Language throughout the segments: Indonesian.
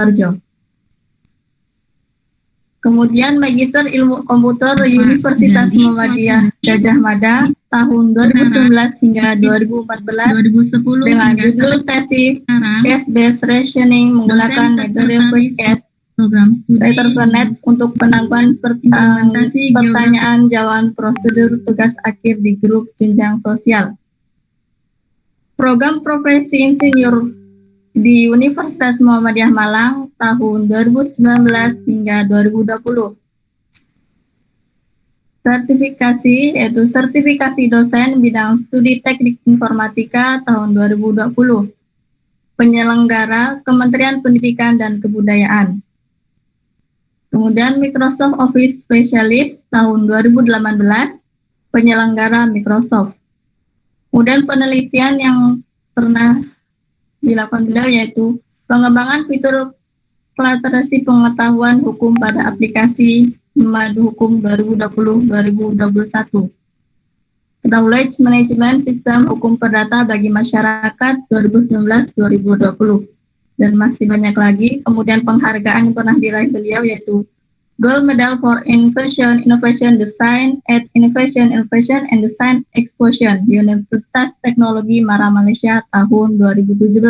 Sidoarjo. Kemudian Magister Ilmu Komputer Universitas Muhammadiyah Gajah Mada tahun 2019 hingga 2014 dengan judul tesis Case-Based Reasoning menggunakan metode Quiz-Case Internet untuk penangguhan pertanyaan jawaban prosedur tugas akhir di grup jenjang sosial. Program Profesi Insinyur di Universitas Muhammadiyah Malang tahun 2019 hingga 2020. Sertifikasi yaitu sertifikasi dosen bidang studi teknik informatika tahun 2020. Penyelenggara Kementerian Pendidikan dan Kebudayaan. Kemudian Microsoft Office Specialist tahun 2018, penyelenggara Microsoft. Kemudian penelitian yang pernah dilakukan beliau yaitu pengembangan fitur literasi pengetahuan hukum pada aplikasi Madu Hukum 2020-2021. Knowledge Management Sistem Hukum Perdata bagi Masyarakat 2019-2020. Dan masih banyak lagi. Kemudian penghargaan yang pernah diraih beliau yaitu Gold Medal for Innovation Design at Innovation and Design Exposition Universitas Teknologi Mara Malaysia tahun 2017.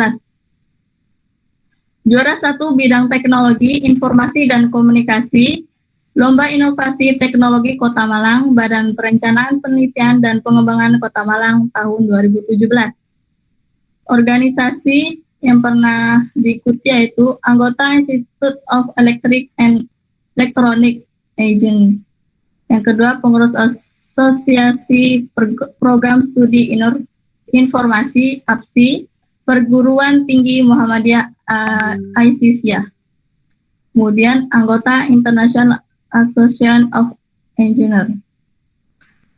Juara 1 bidang teknologi, informasi dan komunikasi, Lomba Inovasi Teknologi Kota Malang, Badan Perencanaan Penelitian dan Pengembangan Kota Malang tahun 2017. Organisasi yang pernah diikuti yaitu anggota Institute of Electronic Agent. Yang kedua, pengurus Asosiasi Program Studi Informasi (APSI), Perguruan Tinggi Muhammadiyah ICSIA. Kemudian anggota International Association of Engineers.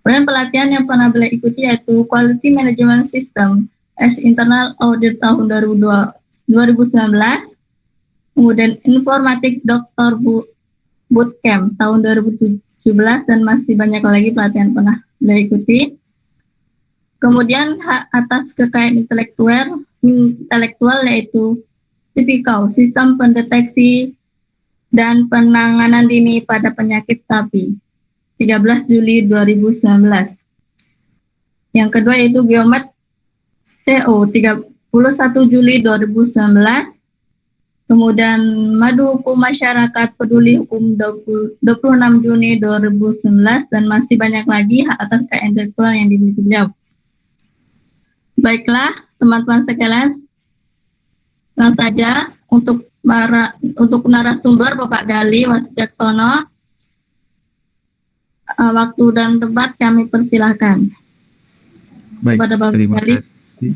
Kemudian pelatihan yang pernah beliau ikuti yaitu Quality Management System as Internal Audit tahun 2019. Kemudian Informatik Dr. Bootcamp tahun 2017 dan masih banyak lagi pelatihan pernah beliau ikuti. Kemudian hak atas kekayaan intelektual yaitu TPCAW, Sistem Pendeteksi dan Penanganan Dini pada Penyakit Sapi, 13 Juli 2019. Yang kedua yaitu Geomet CO, 31 Juli 2019. Kemudian Madu Hukum Masyarakat Peduli Hukum 26 Juni 2019 dan masih banyak lagi hak atas kekayaan intelektual yang dimiliki beliau. Baiklah, teman-teman sekalian, langsung saja untuk narasumber Bapak Gali Wasjaksono. Waktu dan tempat kami persilahkan. Baik, kepada Bapak terima Gali. kasih.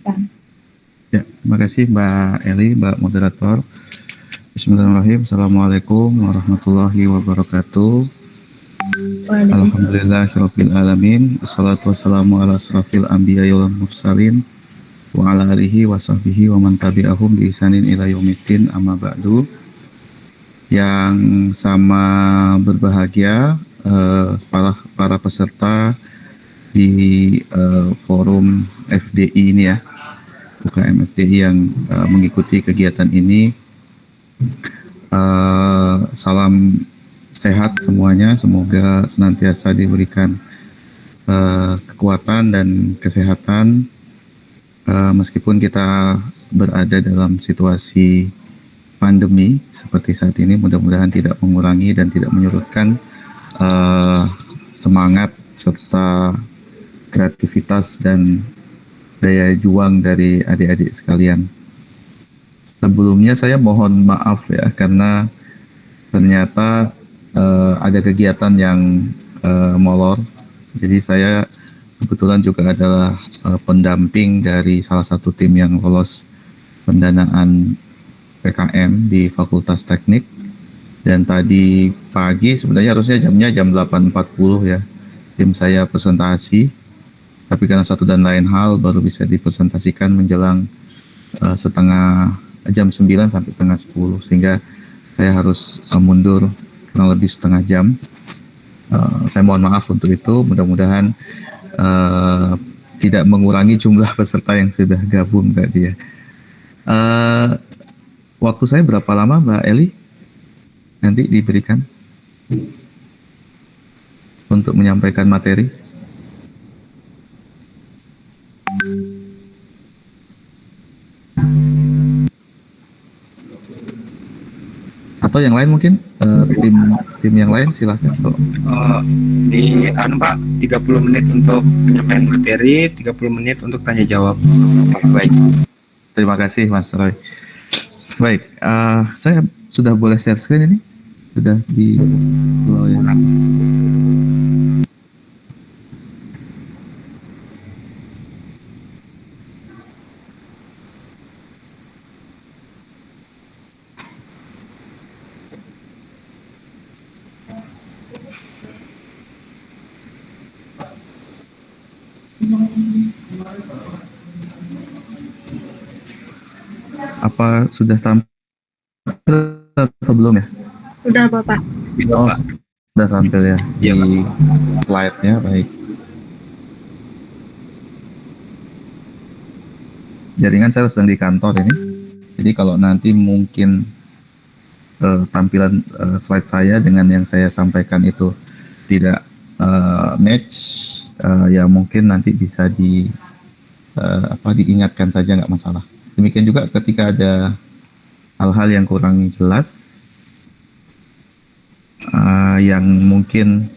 Ya, terima kasih Mbak Eli, Mbak Moderator. Bismillahirrahmanirrahim. Assalamualaikum warahmatullahi wabarakatuh. Alhamdulillahirabbil alamin. Wassalatu wassalamu ala asrafil anbiya'i wal mursalin wa ala alihi wa sahbihi wa man tabi'ahum bi ihsanin ila yaumiddin, amma ba'du. Yang sama berbahagia para peserta di forum FDI ini ya, UKM FDI yang mengikuti kegiatan ini. Salam sehat semuanya, semoga senantiasa diberikan kekuatan dan kesehatan meskipun kita berada dalam situasi pandemi seperti saat ini. Mudah-mudahan tidak mengurangi dan tidak menyurutkan semangat serta kreativitas dan daya juang dari adik-adik sekalian. Sebelumnya saya mohon maaf ya, karena ternyata ada kegiatan yang molor. Jadi saya kebetulan juga adalah pendamping dari salah satu tim yang lolos pendanaan PKM di Fakultas Teknik. Dan tadi pagi sebenarnya harusnya jamnya jam 8.40 ya, tim saya presentasi. Tapi karena satu dan lain hal baru bisa dipresentasikan menjelang jam 9 sampai setengah 10, sehingga saya harus mundur kurang lebih setengah jam. Saya mohon maaf untuk itu. Mudah-mudahan tidak mengurangi jumlah peserta yang sudah gabung tadi ya. Waktu saya berapa lama, Mbak Eli? Nanti diberikan untuk menyampaikan materi. Atau yang lain mungkin tim yang lain silahkan. Di Pak 30 menit untuk penyampaian materi, 30 menit untuk tanya jawab. Baik. Terima kasih Mas Roy. Baik, saya sudah boleh share screen ini? Sudah di flow ya. Apa sudah tampil atau belum ya? Sudah Bapak. Oh, sudah tampil ya di slide-nya, baik. Jaringan saya sedang di kantor ini, jadi kalau nanti mungkin tampilan slide saya dengan yang saya sampaikan itu tidak match, ya mungkin nanti bisa diingatkan saja, nggak masalah. Demikian juga ketika ada hal-hal yang kurang jelas, yang mungkin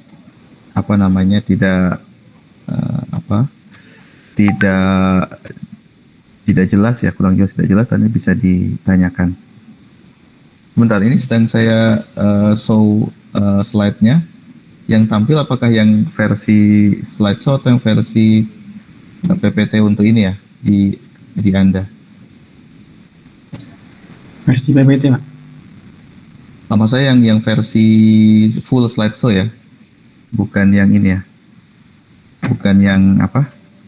tidak jelas ya, kurang jelas, tidak jelas, tadi bisa ditanyakan. Bentar, ini sedang saya show slide-nya. Yang tampil apakah yang versi slideshow atau yang versi PPT untuk ini ya di Anda? Versi PPT, Pak. Sama saya yang versi full slideshow ya, bukan yang ini ya, bukan yang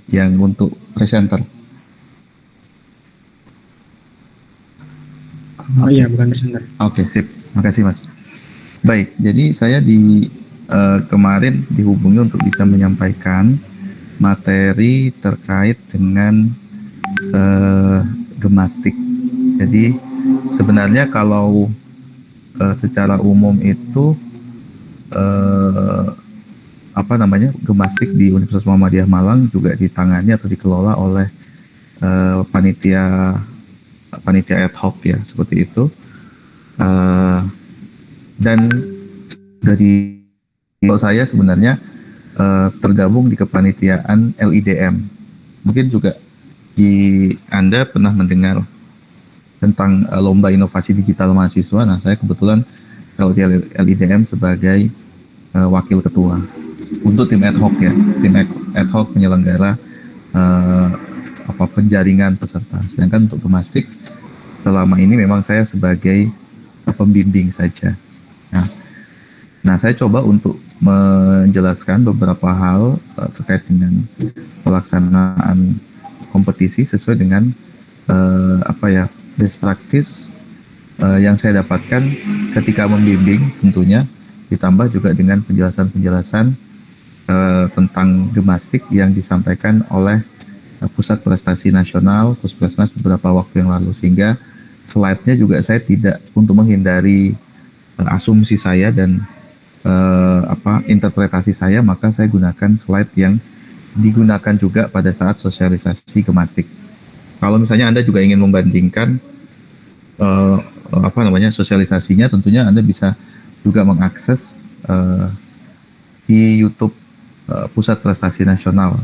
yang untuk presenter. Oh iya, bukan presenter. Oke, sip. Makasih Mas. Baik, jadi saya kemarin dihubungi untuk bisa menyampaikan materi terkait dengan gemastik. Jadi sebenarnya kalau secara umum itu gemastik di Universitas Muhammadiyah Malang juga ditangani atau dikelola oleh panitia ad hoc ya, seperti itu. Dan dari saya sebenarnya tergabung di kepanitiaan LIDM. Mungkin juga Anda pernah mendengar tentang lomba inovasi digital mahasiswa. Nah, saya kebetulan kalau di LIDM sebagai wakil ketua untuk tim ad hoc ya, tim ad hoc penyelenggara penjaringan peserta. Sedangkan untuk gemastik selama ini memang saya sebagai pembimbing saja. Nah, saya coba untuk menjelaskan beberapa hal terkait dengan pelaksanaan kompetisi sesuai dengan best practice yang saya dapatkan ketika membimbing, tentunya ditambah juga dengan penjelasan-penjelasan tentang gemastik yang disampaikan oleh Pusat Prestasi Nasional, Puspesnas beberapa waktu yang lalu, sehingga slide-nya juga saya tidak, untuk menghindari asumsi saya dan interpretasi saya, maka saya gunakan slide yang digunakan juga pada saat sosialisasi gemastik. Kalau misalnya Anda juga ingin membandingkan sosialisasinya, tentunya Anda bisa juga mengakses di YouTube Pusat Prestasi Nasional.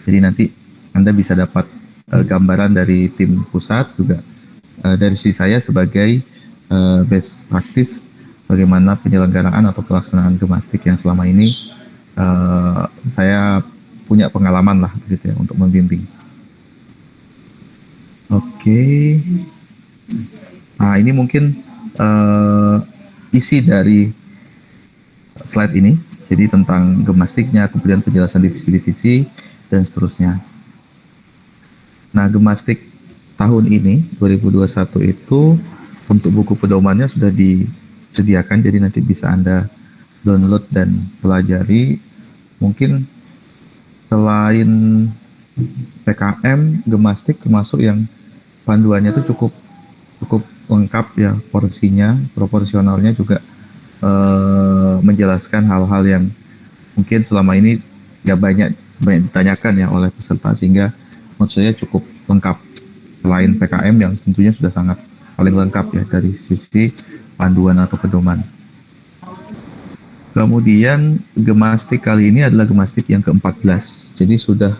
Jadi nanti Anda bisa dapat gambaran dari tim pusat, juga dari sisi saya sebagai best practice bagaimana penyelenggaraan atau pelaksanaan gemastik yang selama ini saya punya pengalaman lah gitu ya untuk membimbing. Oke. Nah, ini mungkin isi dari slide ini. Jadi tentang gemastiknya, kemudian penjelasan divisi-divisi dan seterusnya. Nah, gemastik tahun ini 2021 itu untuk buku pedomannya sudah disediakan, jadi nanti bisa Anda download dan pelajari. Mungkin selain PKM, gemastik termasuk yang panduannya itu cukup lengkap ya porsinya, proporsionalnya juga menjelaskan hal-hal yang mungkin selama ini nggak banyak ditanyakan ya oleh peserta, sehingga menurut saya cukup lengkap. Selain PKM yang tentunya sudah sangat paling lengkap ya dari sisi panduan atau pedoman. Kemudian gemastik kali ini adalah gemastik yang ke-14. Jadi sudah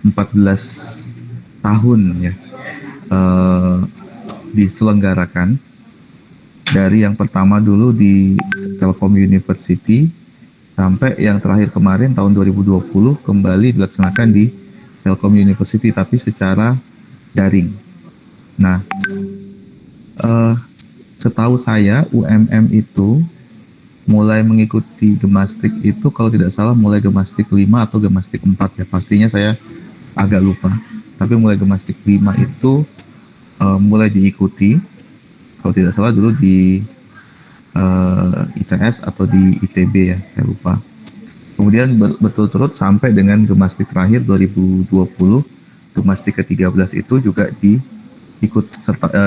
14 tahun ya diselenggarakan. Dari yang pertama dulu di Telkom University sampai yang terakhir kemarin tahun 2020 kembali dilaksanakan di Telkom University tapi secara daring. Nah, setahu saya UMM itu mulai mengikuti gemastik itu kalau tidak salah mulai gemastik 5 atau gemastik 4 ya. Pastinya saya agak lupa. Tapi mulai gemastik 5 itu mulai diikuti. Kalau tidak salah dulu di ITS atau di ITB ya, saya lupa. Kemudian berturut-turut sampai dengan gemastik terakhir 2020, gemastik ke-13 itu juga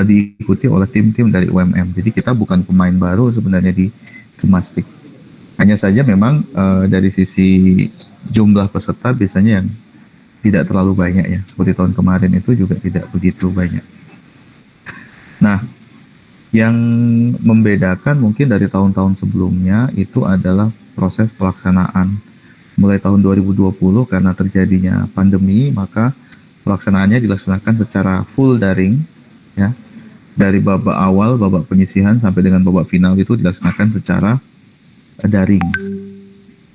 diikuti oleh tim-tim dari UMM. Jadi kita bukan pemain baru sebenarnya di gemastik. Hanya saja memang dari sisi jumlah peserta biasanya yang tidak terlalu banyak ya. Seperti tahun kemarin itu juga tidak begitu banyak. Nah, yang membedakan mungkin dari tahun-tahun sebelumnya itu adalah proses pelaksanaan. Mulai tahun 2020 karena terjadinya pandemi, maka pelaksanaannya dilaksanakan secara full daring ya. Dari babak awal, babak penyisihan sampai dengan babak final itu dilaksanakan secara daring.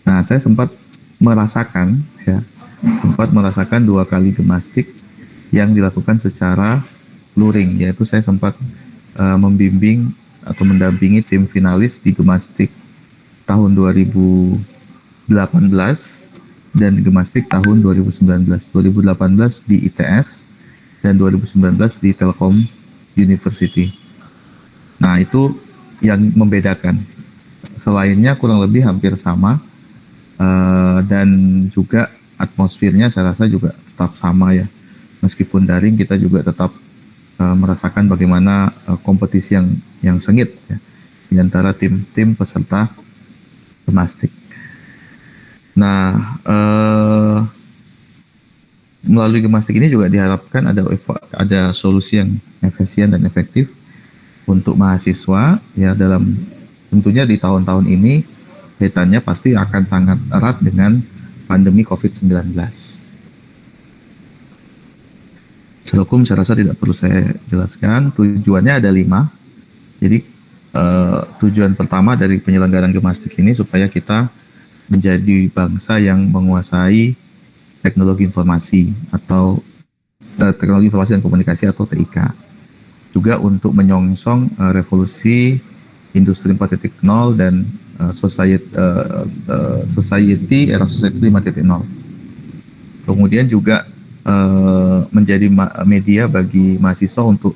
Nah, saya sempat merasakan 2 kali gemastik yang dilakukan secara luring, yaitu saya sempat membimbing atau mendampingi tim finalis di gemastik tahun 2018 dan gemastik tahun 2019. 2018 di ITS dan 2019 di Telkom University. Nah, itu yang membedakan. Selainnya kurang lebih hampir sama dan juga atmosfernya saya rasa juga tetap sama ya. Meskipun daring kita juga tetap merasakan bagaimana kompetisi yang sengit ya, di antara tim-tim peserta gemastik. Nah, melalui gemastik ini juga diharapkan ada solusi yang efisien dan efektif untuk mahasiswa ya, dalam tentunya di tahun-tahun ini kaitannya pasti akan sangat erat dengan pandemi COVID-19. Secara hukum saya rasa tidak perlu saya jelaskan. Tujuannya ada 5. Jadi tujuan pertama dari penyelenggaraan gemastik ini supaya kita menjadi bangsa yang menguasai teknologi informasi atau teknologi informasi dan komunikasi atau TIK. Juga untuk menyongsong revolusi industri 4.0 dan society era society 5.0. Kemudian juga menjadi media bagi mahasiswa untuk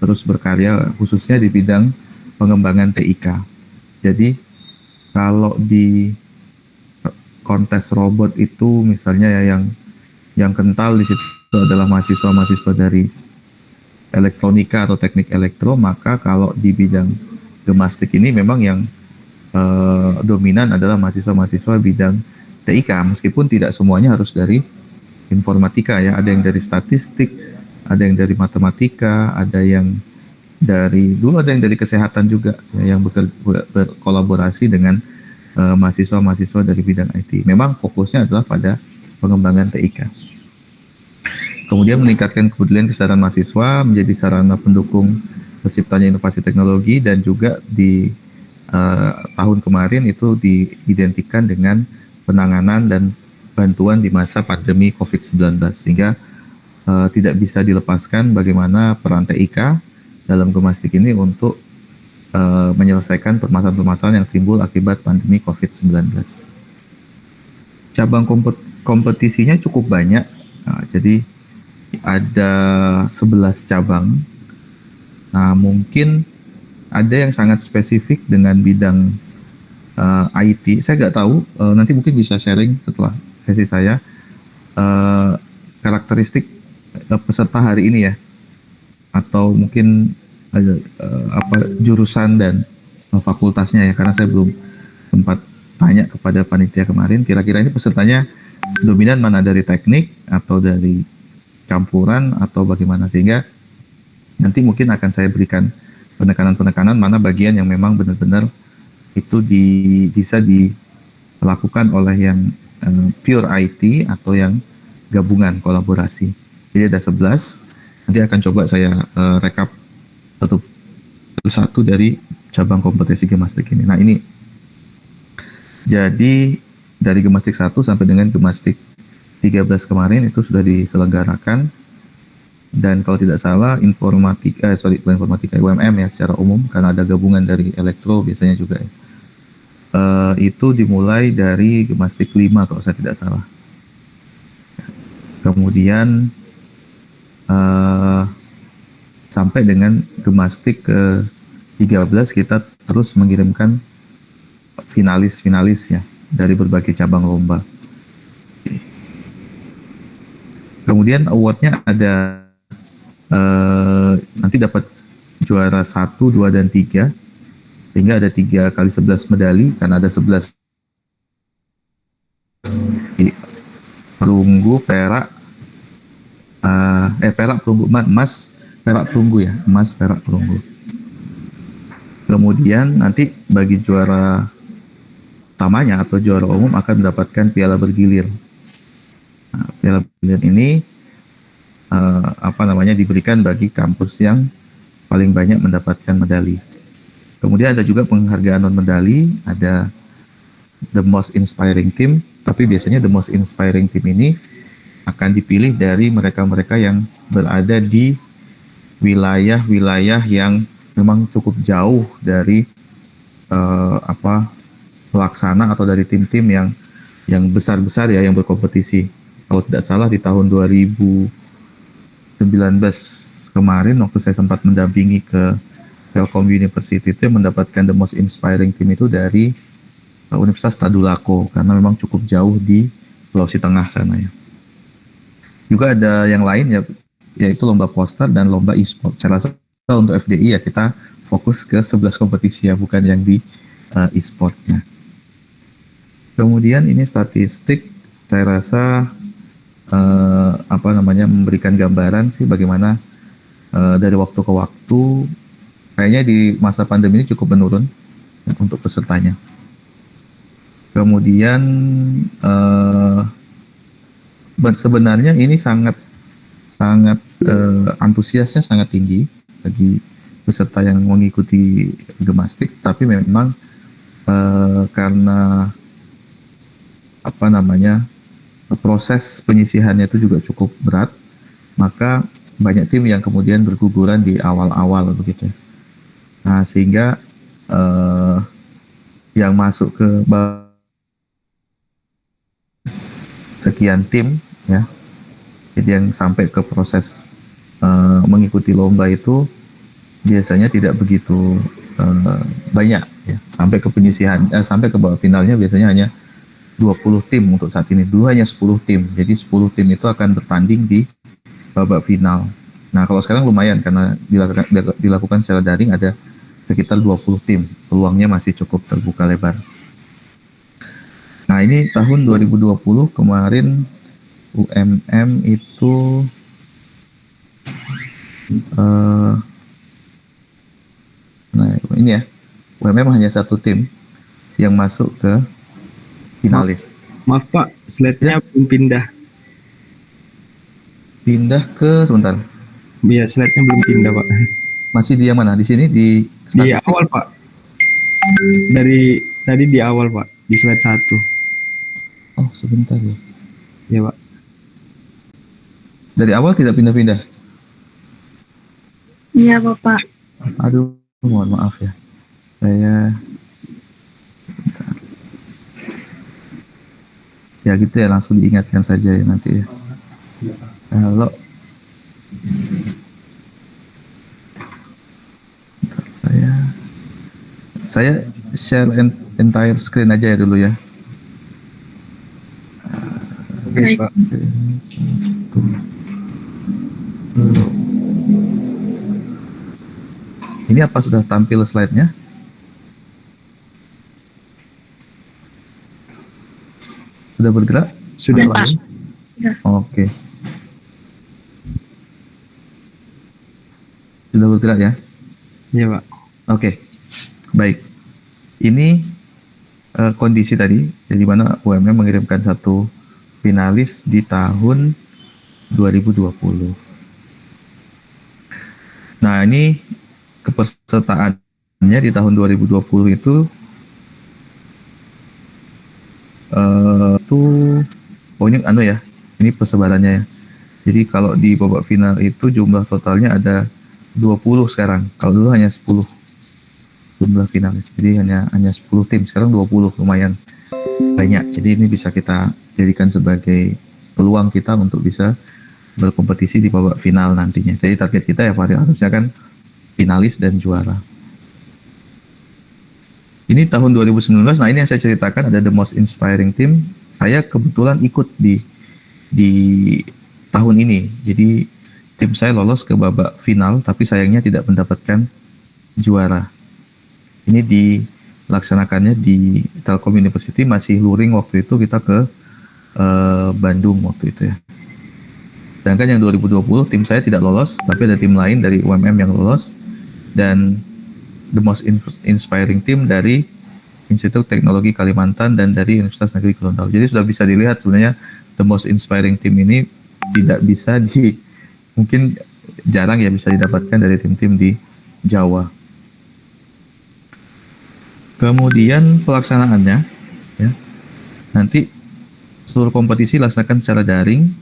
terus berkarya khususnya di bidang pengembangan TIK. Jadi kalau di kontes robot itu misalnya ya yang kental di situ adalah mahasiswa-mahasiswa dari elektronika atau teknik elektro, maka kalau di bidang gemastik ini memang yang dominan adalah mahasiswa-mahasiswa bidang TIK, meskipun tidak semuanya harus dari informatika ya, ada yang dari statistik, ada yang dari matematika, ada yang dari kesehatan juga ya, yang berkolaborasi dengan mahasiswa-mahasiswa dari bidang IT. Memang fokusnya adalah pada pengembangan TIK. Kemudian meningkatkan kepedulian kesadaran mahasiswa menjadi sarana pendukung terciptanya inovasi teknologi, dan juga di tahun kemarin itu diidentikan dengan penanganan dan bantuan di masa pandemi COVID-19, sehingga tidak bisa dilepaskan bagaimana peran TIK dalam gemastik ini untuk menyelesaikan permasalahan-permasalahan yang timbul akibat pandemi COVID-19. Cabang kompetisinya cukup banyak, jadi ada 11 cabang. Nah, mungkin ada yang sangat spesifik dengan bidang IT. Saya nggak tahu, nanti mungkin bisa sharing setelah sesi saya karakteristik peserta hari ini ya, atau mungkin ada jurusan dan fakultasnya ya, karena saya belum sempat tanya kepada panitia kemarin kira-kira ini pesertanya dominan mana, dari teknik atau dari campuran atau bagaimana, sehingga nanti mungkin akan saya berikan penekanan-penekanan mana bagian yang memang benar-benar itu bisa dilakukan oleh yang pure IT atau yang gabungan kolaborasi. Jadi ada 11, nanti akan coba saya rekap satu persatu dari cabang kompetensi gemastik ini. Nah ini, jadi dari gemastik 1 sampai dengan gemastik 13 kemarin itu sudah diselenggarakan, dan kalau tidak salah bukan informatika, UMM ya secara umum, karena ada gabungan dari elektro biasanya juga ya. Itu dimulai dari gemastik 5 kalau saya tidak salah. Kemudian sampai dengan gemastik ke 13 kita terus mengirimkan finalis-finalis ya dari berbagai cabang lomba. Kemudian awardnya ada nanti dapat juara 1, 2, dan 3, sehingga ada 3 kali 11 medali karena ada 11 perunggu, perak, perak, perunggu, emas, perak, perunggu ya, emas, perak, perunggu. Kemudian nanti bagi juara utamanya atau juara umum akan mendapatkan piala bergilir. Nah, piala bergilir ini diberikan bagi kampus yang paling banyak mendapatkan medali. Kemudian ada juga penghargaan non medali, ada the most inspiring team, tapi biasanya the most inspiring team ini akan dipilih dari mereka-mereka yang berada di wilayah-wilayah yang memang cukup jauh dari pelaksana atau dari tim-tim yang besar-besar ya yang berkompetisi. Kalau tidak salah di tahun 2019 kemarin waktu saya sempat mendampingi ke Telkom University itu mendapatkan the most inspiring team itu dari Universitas Tadulako karena memang cukup jauh di Sulawesi Tengah sana ya. Juga ada yang lain ya, yaitu lomba poster dan lomba e-sport. Saya rasa untuk FDI ya kita fokus ke 11 kompetisi ya, bukan yang di e-sportnya. Kemudian ini statistik, saya rasa memberikan gambaran sih bagaimana dari waktu ke waktu kayaknya di masa pandemi ini cukup menurun untuk pesertanya. Kemudian sebenarnya ini sangat antusiasnya sangat tinggi bagi peserta yang mengikuti gemastik, tapi memang karena proses penyisihannya itu juga cukup berat, maka banyak tim yang kemudian berguguran di awal-awal begitu. Nah, sehingga yang masuk ke sekian tim ya, jadi yang sampai ke proses mengikuti lomba itu biasanya tidak begitu banyak ya, sampai ke penyisihan sampai ke babak finalnya biasanya hanya 20 tim untuk saat ini. Dulu hanya 10 tim. Jadi 10 tim itu akan bertanding di babak final. Nah, kalau sekarang lumayan karena dilakukan secara daring ada sekitar 20 tim. Peluangnya masih cukup terbuka lebar. Nah, ini tahun 2020 kemarin UMM itu ini ya. UMM hanya satu tim yang masuk ke finalis. Maaf Pak, slide-nya belum pindah. Pindah ke sebentar. Iya, slide-nya belum pindah Pak. Masih di yang mana? Di sini di statistik? Di awal Pak. Dari tadi di awal Pak, di slide 1. Oh sebentar ya. Iya Pak. Dari awal tidak pindah-pindah? Iya Bapak. Aduh, mohon maaf ya. Saya ya gitu ya, langsung diingatkan saja ya nanti ya. Kalau saya share entire screen aja ya dulu ya. Oke Pak. Ini apa sudah tampil slide-nya? Sudah bergerak? Sudah, Pak. Pak. Oke. Sudah bergerak ya? Iya, Pak. Oke. Baik. Ini kondisi tadi, di mana UMM mengirimkan satu finalis di tahun 2020. Nah, ini kepesertaannya di tahun 2020 itu ini persebarannya ya. Jadi kalau di babak final itu jumlah totalnya ada 20 sekarang. Kalau dulu hanya 10 jumlah finalis. Jadi hanya 10 tim. Sekarang 20, lumayan banyak. Jadi ini bisa kita jadikan sebagai peluang kita untuk bisa berkompetisi di babak final nantinya. Jadi target kita ya Pak, harusnya kan finalis dan juara. Ini tahun 2019. Nah, ini yang saya ceritakan ada The Most Inspiring Team. Saya kebetulan ikut di tahun ini. Jadi tim saya lolos ke babak final, tapi sayangnya tidak mendapatkan juara. Ini dilaksanakannya di Telkom University, masih luring waktu itu, kita ke Bandung waktu itu ya. Sedangkan yang 2020 tim saya tidak lolos, tapi ada tim lain dari UMM yang lolos, dan The Most Inspiring Team dari Institut Teknologi Kalimantan dan dari Universitas Negeri Gorontalo. Jadi sudah bisa dilihat sebenarnya The Most Inspiring Team ini tidak bisa mungkin jarang ya bisa didapatkan dari tim-tim di Jawa. Kemudian pelaksanaannya ya, nanti seluruh kompetisi dilaksanakan secara daring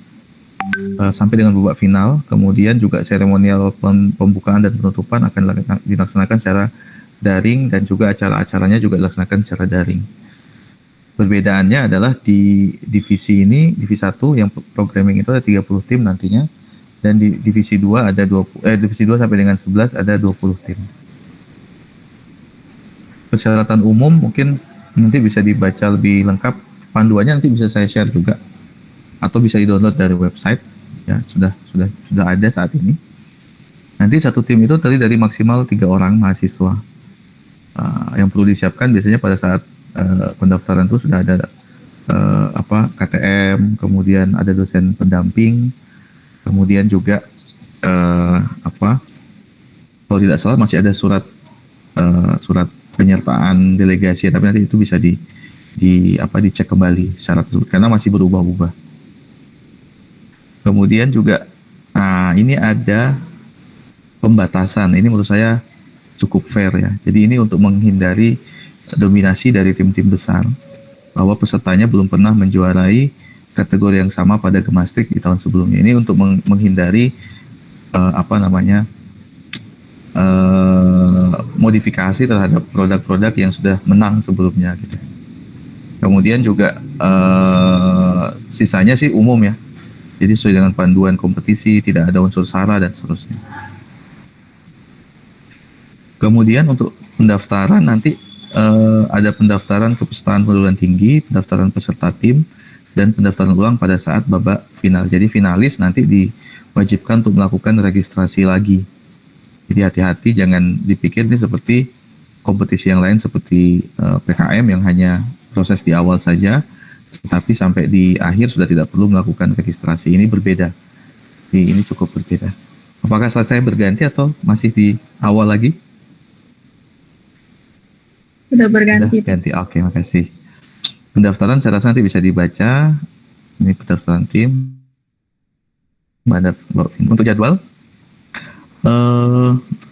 sampai dengan babak final. Kemudian juga seremonial pembukaan dan penutupan akan dilaksanakan secara daring, dan juga acara-acaranya juga dilaksanakan secara daring. Perbedaannya adalah di divisi ini, divisi 1 yang programming itu ada 30 tim nantinya, dan di divisi 2 ada divisi 2 sampai dengan 11 ada 20 tim. Persyaratan umum mungkin nanti bisa dibaca lebih lengkap, panduannya nanti bisa saya share juga atau bisa di-download dari website ya, sudah ada saat ini. Nanti satu tim itu terdiri dari maksimal 3 orang mahasiswa. Yang perlu disiapkan biasanya pada saat pendaftaran itu sudah ada KTM, kemudian ada dosen pendamping, kemudian juga kalau tidak salah masih ada surat penyertaan delegasi, tapi nanti itu bisa dicek kembali syarat tersebut karena masih berubah-ubah. Kemudian juga ini ada pembatasan. Ini menurut saya cukup fair ya. Jadi ini untuk menghindari dominasi dari tim-tim besar, bahwa pesertanya belum pernah menjuarai kategori yang sama pada Gemastik di tahun sebelumnya. Ini untuk menghindari modifikasi terhadap produk-produk yang sudah menang sebelumnya gitu. Kemudian juga sisanya sih umum ya. Jadi sesuai dengan panduan kompetisi, tidak ada unsur sara dan seterusnya. Kemudian untuk pendaftaran nanti ada pendaftaran kepesertaan perguruan tinggi, pendaftaran peserta tim, dan pendaftaran ulang pada saat babak final. Jadi finalis nanti diwajibkan untuk melakukan registrasi lagi. Jadi hati-hati, jangan dipikir ini seperti kompetisi yang lain seperti PKM yang hanya proses di awal saja, tetapi sampai di akhir sudah tidak perlu melakukan registrasi. Ini berbeda. Jadi ini cukup berbeda. Apakah slide saya berganti atau masih di awal lagi? Sudah berganti. Sudah ganti. Oke, makasih. Pendaftaran saya rasa nanti bisa dibaca. Ini pendaftaran tim. Untuk jadwal,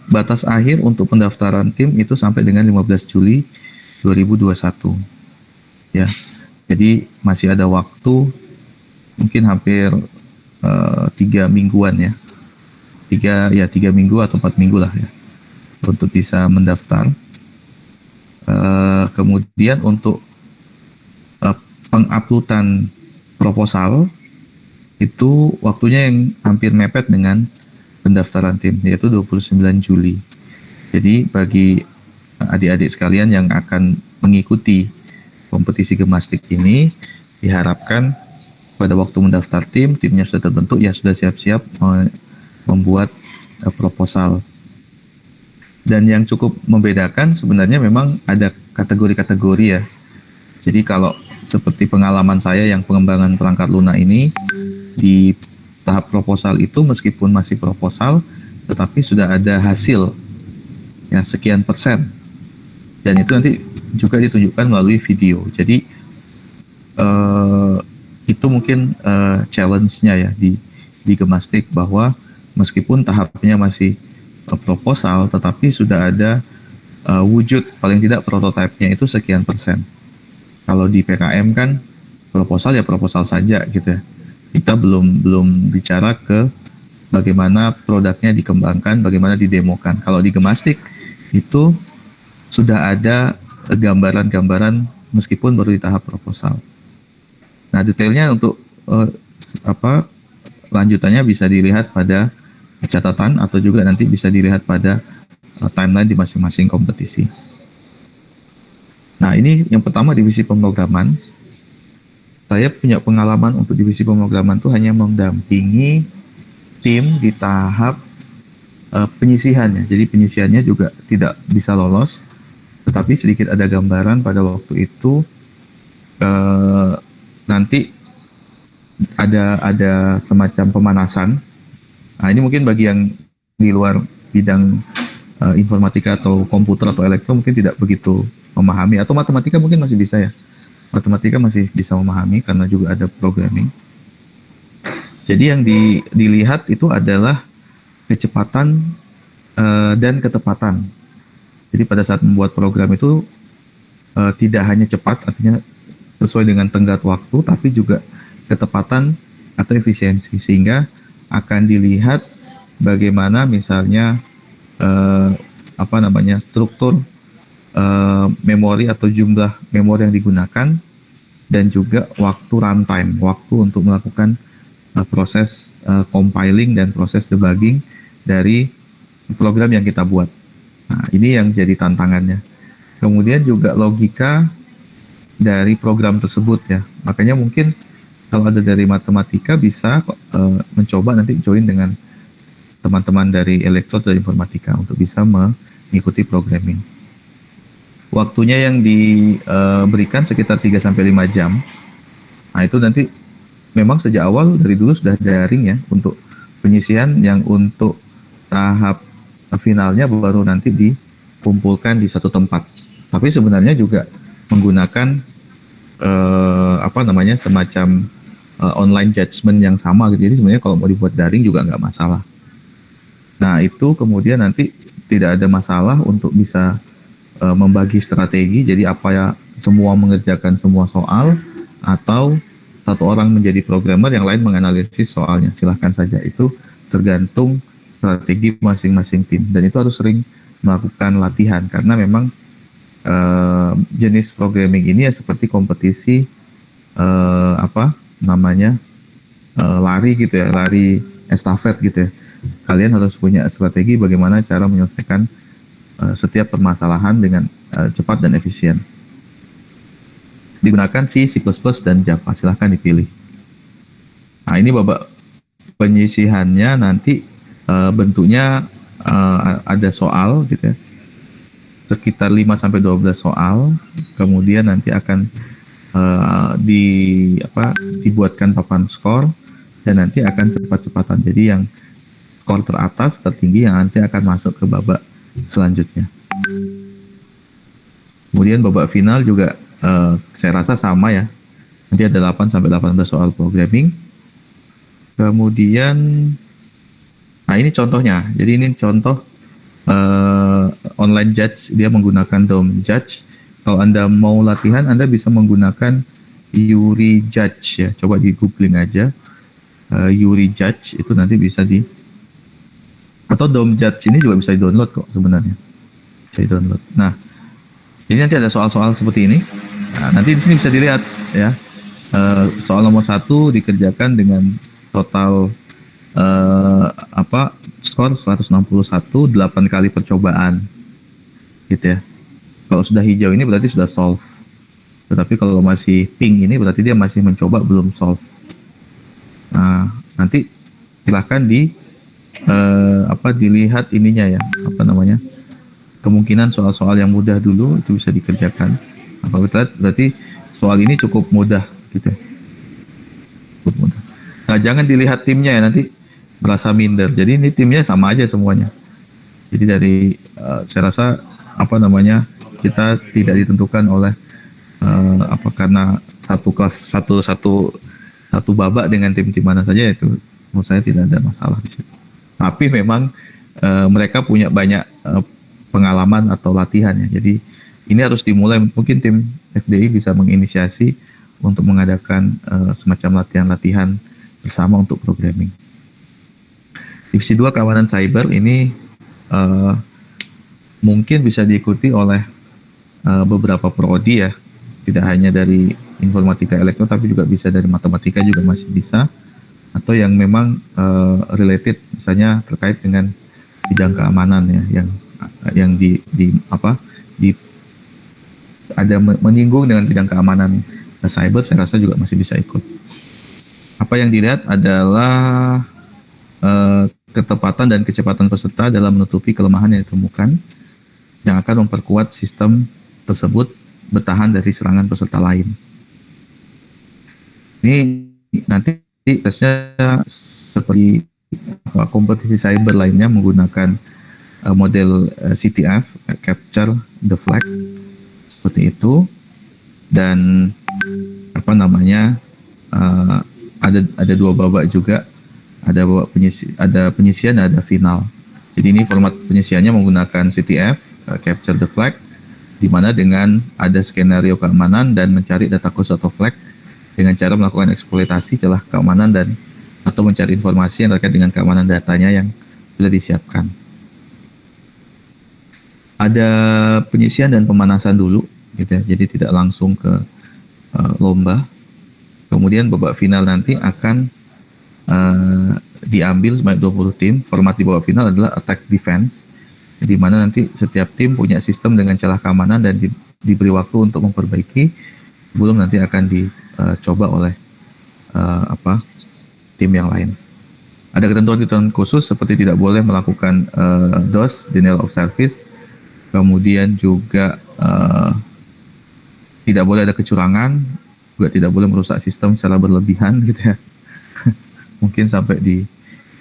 batas akhir untuk pendaftaran tim itu sampai dengan 15 Juli 2021. Ya, jadi masih ada waktu mungkin hampir 3 mingguan ya. 3 minggu atau 4 minggu lah ya untuk bisa mendaftar. Kemudian untuk penguploadan proposal itu waktunya yang hampir mepet dengan pendaftaran tim, yaitu 29 Juli. Jadi bagi adik-adik sekalian yang akan mengikuti kompetisi Gemastik ini, diharapkan pada waktu mendaftar timnya sudah terbentuk, ya sudah siap-siap membuat proposal. Dan yang cukup membedakan sebenarnya memang ada kategori-kategori ya. Jadi kalau seperti pengalaman saya yang pengembangan perangkat lunak ini, di tahap proposal itu meskipun masih proposal, tetapi sudah ada hasil ya sekian persen. Dan itu nanti juga ditunjukkan melalui video. Jadi itu mungkin challenge-nya ya di Gemastik, bahwa meskipun tahapnya masih proposal, tetapi sudah ada wujud paling tidak prototipenya itu sekian persen. Kalau di PKM kan proposal ya proposal saja gitu ya. Kita belum bicara ke bagaimana produknya dikembangkan, bagaimana didemokan. Kalau di Gemastik itu sudah ada gambaran-gambaran meskipun baru di tahap proposal. Nah, detailnya untuk lanjutannya bisa dilihat pada catatan atau juga nanti bisa dilihat pada timeline di masing-masing kompetisi. Nah, ini yang pertama divisi pemrograman. Saya punya pengalaman untuk divisi pemrograman itu hanya mendampingi tim di tahap penyisihannya. Jadi penyisihannya juga tidak bisa lolos, tetapi sedikit ada gambaran pada waktu itu nanti ada semacam pemanasan. Nah, ini mungkin bagi yang di luar bidang informatika atau komputer atau elektro mungkin tidak begitu memahami, atau matematika mungkin masih bisa ya. Matematika masih bisa memahami karena juga ada programming. Jadi yang dilihat itu adalah kecepatan dan ketepatan. Jadi pada saat membuat program itu tidak hanya cepat, artinya sesuai dengan tenggat waktu, tapi juga ketepatan atau efisiensi, sehingga akan dilihat bagaimana misalnya struktur memori atau jumlah memori yang digunakan, dan juga waktu runtime, waktu untuk melakukan proses compiling dan proses debugging dari program yang kita buat. Nah, ini yang jadi tantangannya. Kemudian juga logika dari program tersebut ya. Makanya mungkin kalau ada dari matematika bisa mencoba nanti join dengan teman-teman dari elektro dan informatika untuk bisa mengikuti programming. Waktunya yang diberikan sekitar 3-5 jam. Nah, itu nanti memang sejak awal dari dulu sudah daring ya untuk penyisihan, yang untuk tahap finalnya baru nanti dikumpulkan di satu tempat. Tapi sebenarnya juga menggunakan semacam online judgment yang sama gitu. Jadi sebenarnya kalau mau dibuat daring juga nggak masalah. Nah, itu kemudian nanti tidak ada masalah untuk bisa membagi strategi. Jadi apa ya, semua mengerjakan semua soal, atau satu orang menjadi programmer, yang lain menganalisis soalnya. Silahkan saja, itu tergantung strategi masing-masing tim. Dan itu harus sering melakukan latihan, karena memang jenis programming ini ya seperti kompetisi lari gitu ya, lari estafet gitu ya. Kalian harus punya strategi bagaimana cara menyelesaikan setiap permasalahan dengan cepat dan efisien. Digunakan C++, dan Java, silahkan dipilih. Nah, ini babak penyisihannya nanti bentuknya ada soal gitu ya, sekitar 5-12 soal, kemudian nanti akan dibuatkan papan skor, dan nanti akan cepat-cepatan. Jadi yang skor teratas tertinggi yang nanti akan masuk ke babak selanjutnya. Kemudian babak final juga saya rasa sama ya. Nanti ada 8-18 soal programming. Kemudian ini contohnya. Jadi ini contoh online judge, dia menggunakan DOM Judge. Kalau Anda mau latihan, Anda bisa menggunakan Yuri Judge ya. Coba di googling aja Yuri Judge, itu nanti bisa atau DOM Judge ini juga bisa di-download kok sebenarnya. Bisa di-download. Nah, jadi nanti ada soal-soal seperti ini. Nah, nanti di sini bisa dilihat ya. Soal nomor 1 dikerjakan dengan total skor 161, 8 kali percobaan gitu ya. Kalau sudah hijau ini berarti sudah solve, tetapi kalau masih pink ini berarti dia masih mencoba, belum solve. Nah, nanti silahkan dilihat ininya ya, kemungkinan soal-soal yang mudah dulu itu bisa dikerjakan. Apa kita lihat berarti soal ini cukup mudah gitu. Cukup mudah. Nah, jangan dilihat timnya ya, nanti merasa minder. Jadi ini timnya sama aja semuanya. Jadi dari saya rasa apa namanya, kita tidak ditentukan oleh apa karena satu kelas satu babak dengan tim mana saja, itu menurut saya tidak ada masalah di situ. Tapi memang mereka punya banyak pengalaman atau latihan ya. Jadi ini harus dimulai, mungkin tim FDI bisa menginisiasi untuk mengadakan semacam latihan-latihan bersama untuk programming. Divisi 2 keamanan cyber ini mungkin bisa diikuti oleh beberapa prodi ya, tidak hanya dari informatika elektro tapi juga bisa dari matematika juga masih bisa, atau yang memang related misalnya terkait dengan bidang keamanan ya, yang ada menyinggung dengan bidang keamanan cyber, saya rasa juga masih bisa ikut. Apa yang dilihat adalah ketepatan dan kecepatan peserta dalam menutupi kelemahan yang ditemukan yang akan memperkuat sistem tersebut bertahan dari serangan peserta lain. Ini nanti tesnya seperti kompetisi cyber lainnya menggunakan model CTF, Capture the Flag, seperti itu. Dan apa namanya, ada dua babak juga, ada babak penyisian, ada final. Jadi ini format penyisiannya menggunakan CTF, Capture the Flag, di mana dengan ada skenario keamanan dan mencari data khusus atau flag dengan cara melakukan eksploitasi celah keamanan dan atau mencari informasi yang terkait dengan keamanan datanya yang sudah disiapkan. Ada penyisian dan pemanasan dulu, gitu ya. Jadi tidak langsung ke lomba. Kemudian babak final nanti akan diambil sebanyak 20 tim. Format di babak final adalah attack defense, di mana nanti setiap tim punya sistem dengan celah keamanan dan diberi waktu untuk memperbaiki sebelum nanti akan dicoba oleh tim yang lain. Ada ketentuan-ketentuan khusus seperti tidak boleh melakukan DOS, denial of service, kemudian juga tidak boleh ada kecurangan, juga tidak boleh merusak sistem secara berlebihan gitu ya. Mungkin sampai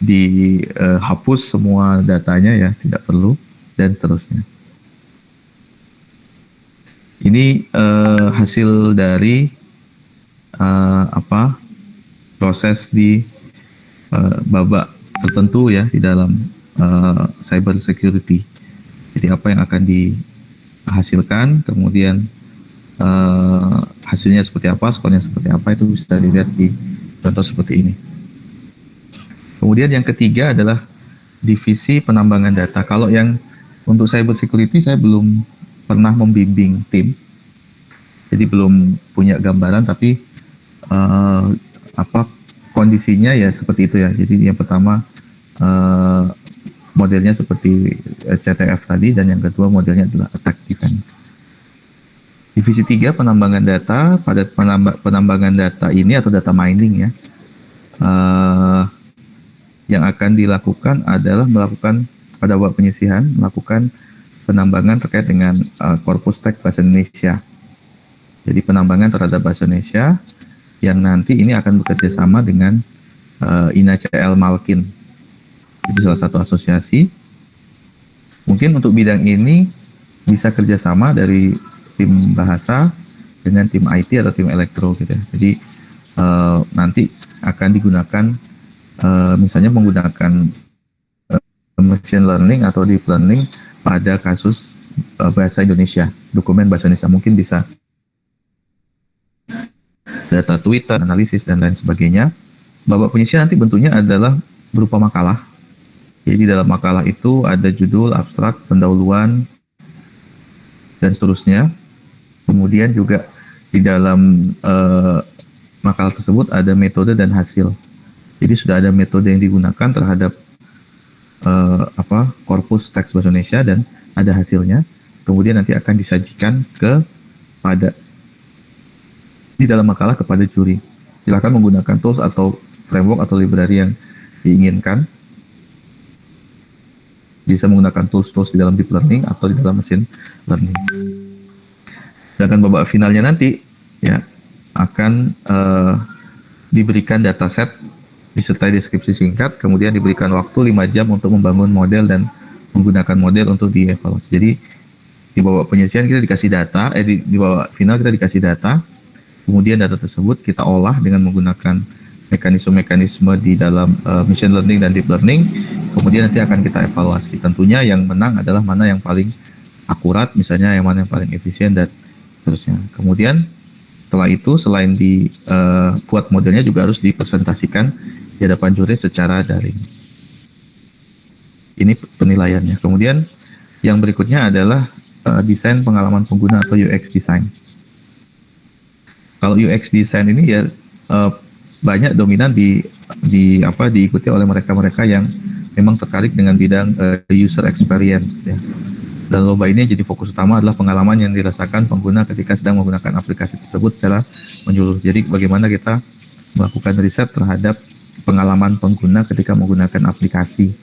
dihapus semua datanya ya, tidak perlu, dan seterusnya. Ini hasil dari proses di babak tertentu ya di dalam cyber security. Jadi apa yang akan dihasilkan, kemudian hasilnya seperti apa, skornya seperti apa, itu bisa dilihat di contoh seperti ini. Kemudian yang ketiga adalah divisi penambangan data. Kalau yang untuk cyber security saya belum pernah membimbing tim, jadi belum punya gambaran, tapi kondisinya ya seperti itu ya. Jadi yang pertama modelnya seperti CTF tadi, dan yang kedua modelnya adalah attack defense. Divisi 3 penambangan data. Pada penambangan data ini atau data mining ya, yang akan dilakukan adalah melakukan pada babak penyisihan, melakukan penambangan terkait dengan korpus teks bahasa Indonesia. Jadi penambangan terhadap bahasa Indonesia yang nanti ini akan bekerja sama dengan INACL Malkin. Itu salah satu asosiasi. Mungkin untuk bidang ini bisa kerjasama dari tim bahasa dengan tim IT atau tim elektro gitu ya. Jadi nanti akan digunakan misalnya menggunakan machine learning atau deep learning pada kasus bahasa Indonesia, dokumen bahasa Indonesia, mungkin bisa data Twitter, analisis, dan lain sebagainya. Babak penyisian nanti bentuknya adalah berupa makalah. Jadi dalam makalah itu ada judul, abstrak, pendahuluan, dan seterusnya. Kemudian juga di dalam makalah tersebut ada metode dan hasil. Jadi sudah ada metode yang digunakan terhadap korpus teks bahasa Indonesia dan ada hasilnya. Kemudian nanti akan disajikan di dalam makalah kepada juri. Silakan menggunakan tools atau framework atau library yang diinginkan. bisa menggunakan tools-tools di dalam deep learning atau di dalam machine learning. Sedangkan babak finalnya nanti ya akan diberikan dataset disertai deskripsi singkat, kemudian diberikan waktu 5 jam untuk membangun model dan menggunakan model untuk dievaluasi. Jadi di babak penyelesaian kita dikasih data, di babak final kita dikasih data, kemudian data tersebut kita olah dengan menggunakan mekanisme-mekanisme di dalam machine learning dan deep learning, kemudian nanti akan kita evaluasi. Tentunya yang menang adalah mana yang paling akurat, misalnya yang mana yang paling efisien dan seterusnya. Kemudian setelah itu selain dibuat modelnya juga harus dipresentasikan di hadapan juri secara daring. Ini penilaiannya. Kemudian yang berikutnya adalah desain pengalaman pengguna atau UX design. Kalau UX design ini ya banyak dominan diikuti oleh mereka-mereka yang memang tertarik dengan bidang user experience ya. Dan lomba ini jadi fokus utama adalah pengalaman yang dirasakan pengguna ketika sedang menggunakan aplikasi tersebut secara menyeluruh. Jadi bagaimana kita melakukan riset terhadap pengalaman pengguna ketika menggunakan aplikasi.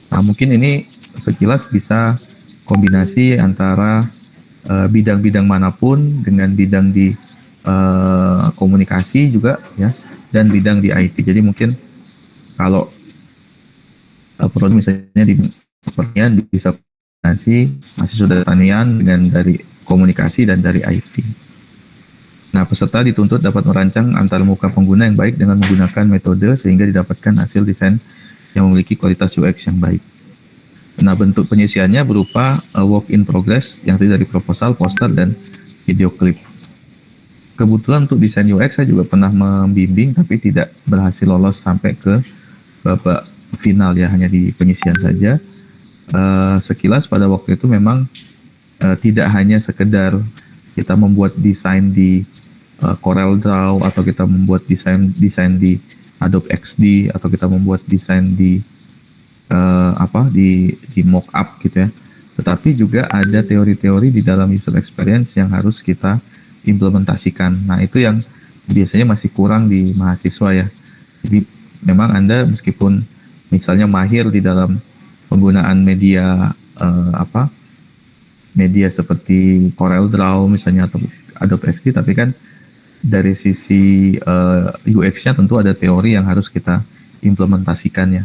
Nah, mungkin ini sekilas bisa kombinasi antara bidang-bidang manapun dengan bidang di komunikasi juga ya, dan bidang di IT. Jadi mungkin kalau perlu misalnya di pertanian bisa kombinasi mahasiswa dari pertanian dengan dari komunikasi dan dari IT. Nah, peserta dituntut dapat merancang antar muka pengguna yang baik dengan menggunakan metode sehingga didapatkan hasil desain yang memiliki kualitas UX yang baik. Nah, bentuk penyisiannya berupa work in progress yang terdiri dari proposal, poster, dan video klip. Kebetulan untuk desain UX saya juga pernah membimbing tapi tidak berhasil lolos sampai ke babak final ya, hanya di penyisian saja. Sekilas pada waktu itu memang tidak hanya sekedar kita membuat desain di Corel Draw atau kita membuat desain di Adobe XD atau kita membuat desain di di mockup gitu ya. Tetapi juga ada teori-teori di dalam user experience yang harus kita implementasikan. Nah, itu yang biasanya masih kurang di mahasiswa ya. Jadi memang Anda meskipun misalnya mahir di dalam penggunaan media media seperti Corel Draw misalnya atau Adobe XD, tapi kan dari sisi UX-nya tentu ada teori yang harus kita implementasikannya.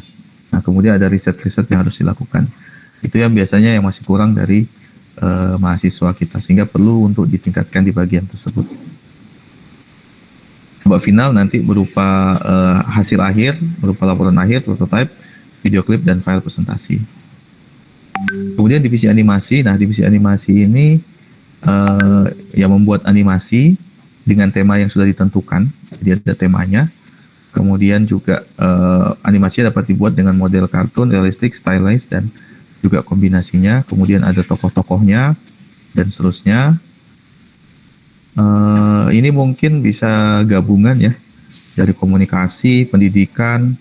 Nah, kemudian ada riset-riset yang harus dilakukan. Itu yang biasanya yang masih kurang dari mahasiswa kita, sehingga perlu untuk ditingkatkan di bagian tersebut. Babak final nanti berupa hasil akhir, berupa laporan akhir, prototype, video klip, dan file presentasi. Kemudian divisi animasi. Nah, divisi animasi ini yang membuat animasi dengan tema yang sudah ditentukan, jadi ada temanya. Kemudian juga animasinya dapat dibuat dengan model kartun, realistik, stylized, dan juga kombinasinya. Kemudian ada tokoh-tokohnya dan seterusnya. Ini mungkin bisa gabungan ya dari komunikasi, pendidikan,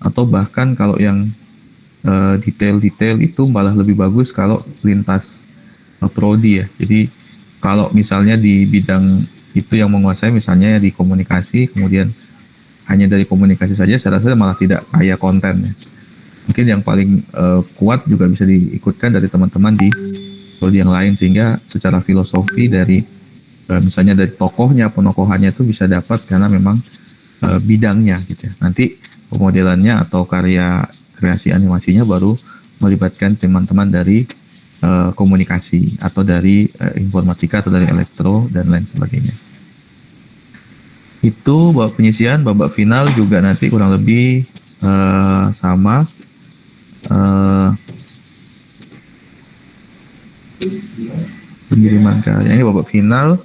atau bahkan kalau yang detail-detail itu malah lebih bagus kalau lintas prodi ya. Jadi kalau misalnya di bidang itu yang menguasai misalnya di komunikasi, kemudian hanya dari komunikasi saja, saya rasa malah tidak kaya konten ya. Mungkin yang paling kuat juga bisa diikutkan dari teman-teman di prodi yang lain, sehingga secara filosofi dari misalnya dari tokohnya, penokohannya itu bisa dapat karena memang bidangnya gitu ya. Nanti pemodelannya atau karya kreasi animasinya baru melibatkan teman-teman dari komunikasi atau dari informatika atau dari elektro dan lain sebagainya. Itu babak penyisian. Babak final juga nanti kurang lebih sama. Pengiriman karya ini babak final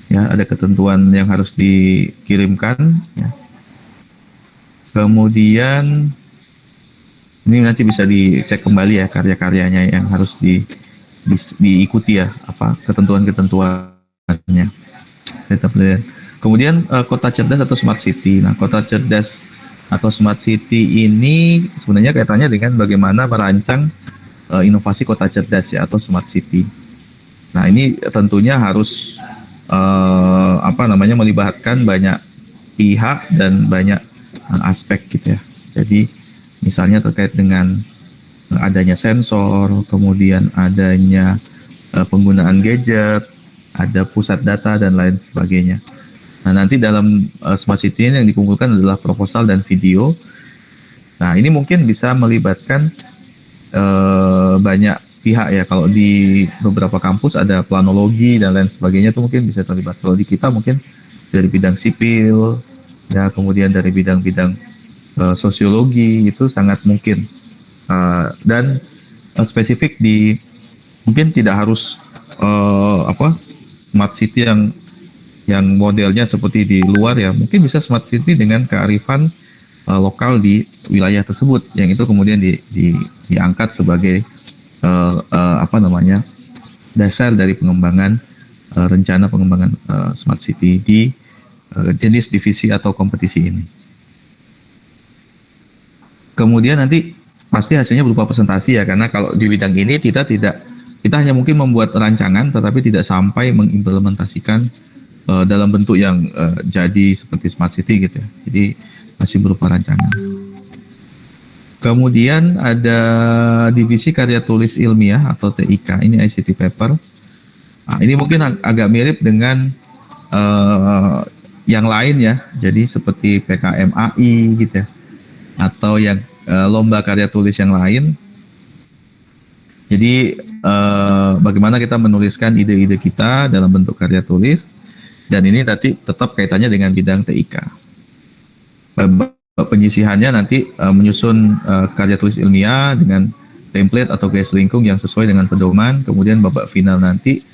ya, ada ketentuan yang harus dikirimkan ya. Kemudian ini nanti bisa dicek kembali ya karya-karyanya yang harus diikuti ya, apa ketentuan-ketentuannya. Kemudian kota cerdas atau smart city. Nah, kota cerdas atau smart city ini sebenarnya kaitannya dengan bagaimana merancang inovasi kota cerdas ya atau smart city. Nah, ini tentunya harus melibatkan banyak pihak dan banyak aspek gitu ya. Jadi misalnya terkait dengan adanya sensor, kemudian adanya penggunaan gadget, ada pusat data dan lain sebagainya. Nah, nanti dalam smart city ini yang dikumpulkan adalah proposal dan video. Nah, ini mungkin bisa melibatkan banyak pihak ya. Kalau di beberapa kampus ada planologi dan lain sebagainya, itu mungkin bisa terlibat. Kalau di kita mungkin dari bidang sipil, ya, kemudian dari bidang-bidang sosiologi, itu sangat mungkin. Dan spesifik di mungkin tidak harus smart city yang modelnya seperti di luar ya, mungkin bisa smart city dengan kearifan lokal di wilayah tersebut, yang itu kemudian diangkat sebagai dasar dari pengembangan rencana pengembangan smart city di jenis divisi atau kompetisi ini. Kemudian nanti pasti hasilnya berupa presentasi ya, karena kalau di bidang ini kita hanya mungkin membuat rancangan tetapi tidak sampai mengimplementasikan dalam bentuk yang jadi seperti smart city gitu ya. Jadi masih berupa rancangan. Kemudian ada divisi karya tulis ilmiah atau TIK, ini ICT paper. Nah, ini mungkin agak mirip dengan yang lain ya, jadi seperti PKMAI gitu ya, atau yang lomba karya tulis yang lain. Jadi bagaimana kita menuliskan ide-ide kita dalam bentuk karya tulis, dan ini nanti tetap kaitannya dengan bidang TIK. Penyisihannya nanti menyusun karya tulis ilmiah dengan template atau garis lingkung yang sesuai dengan pedoman. Kemudian babak final nanti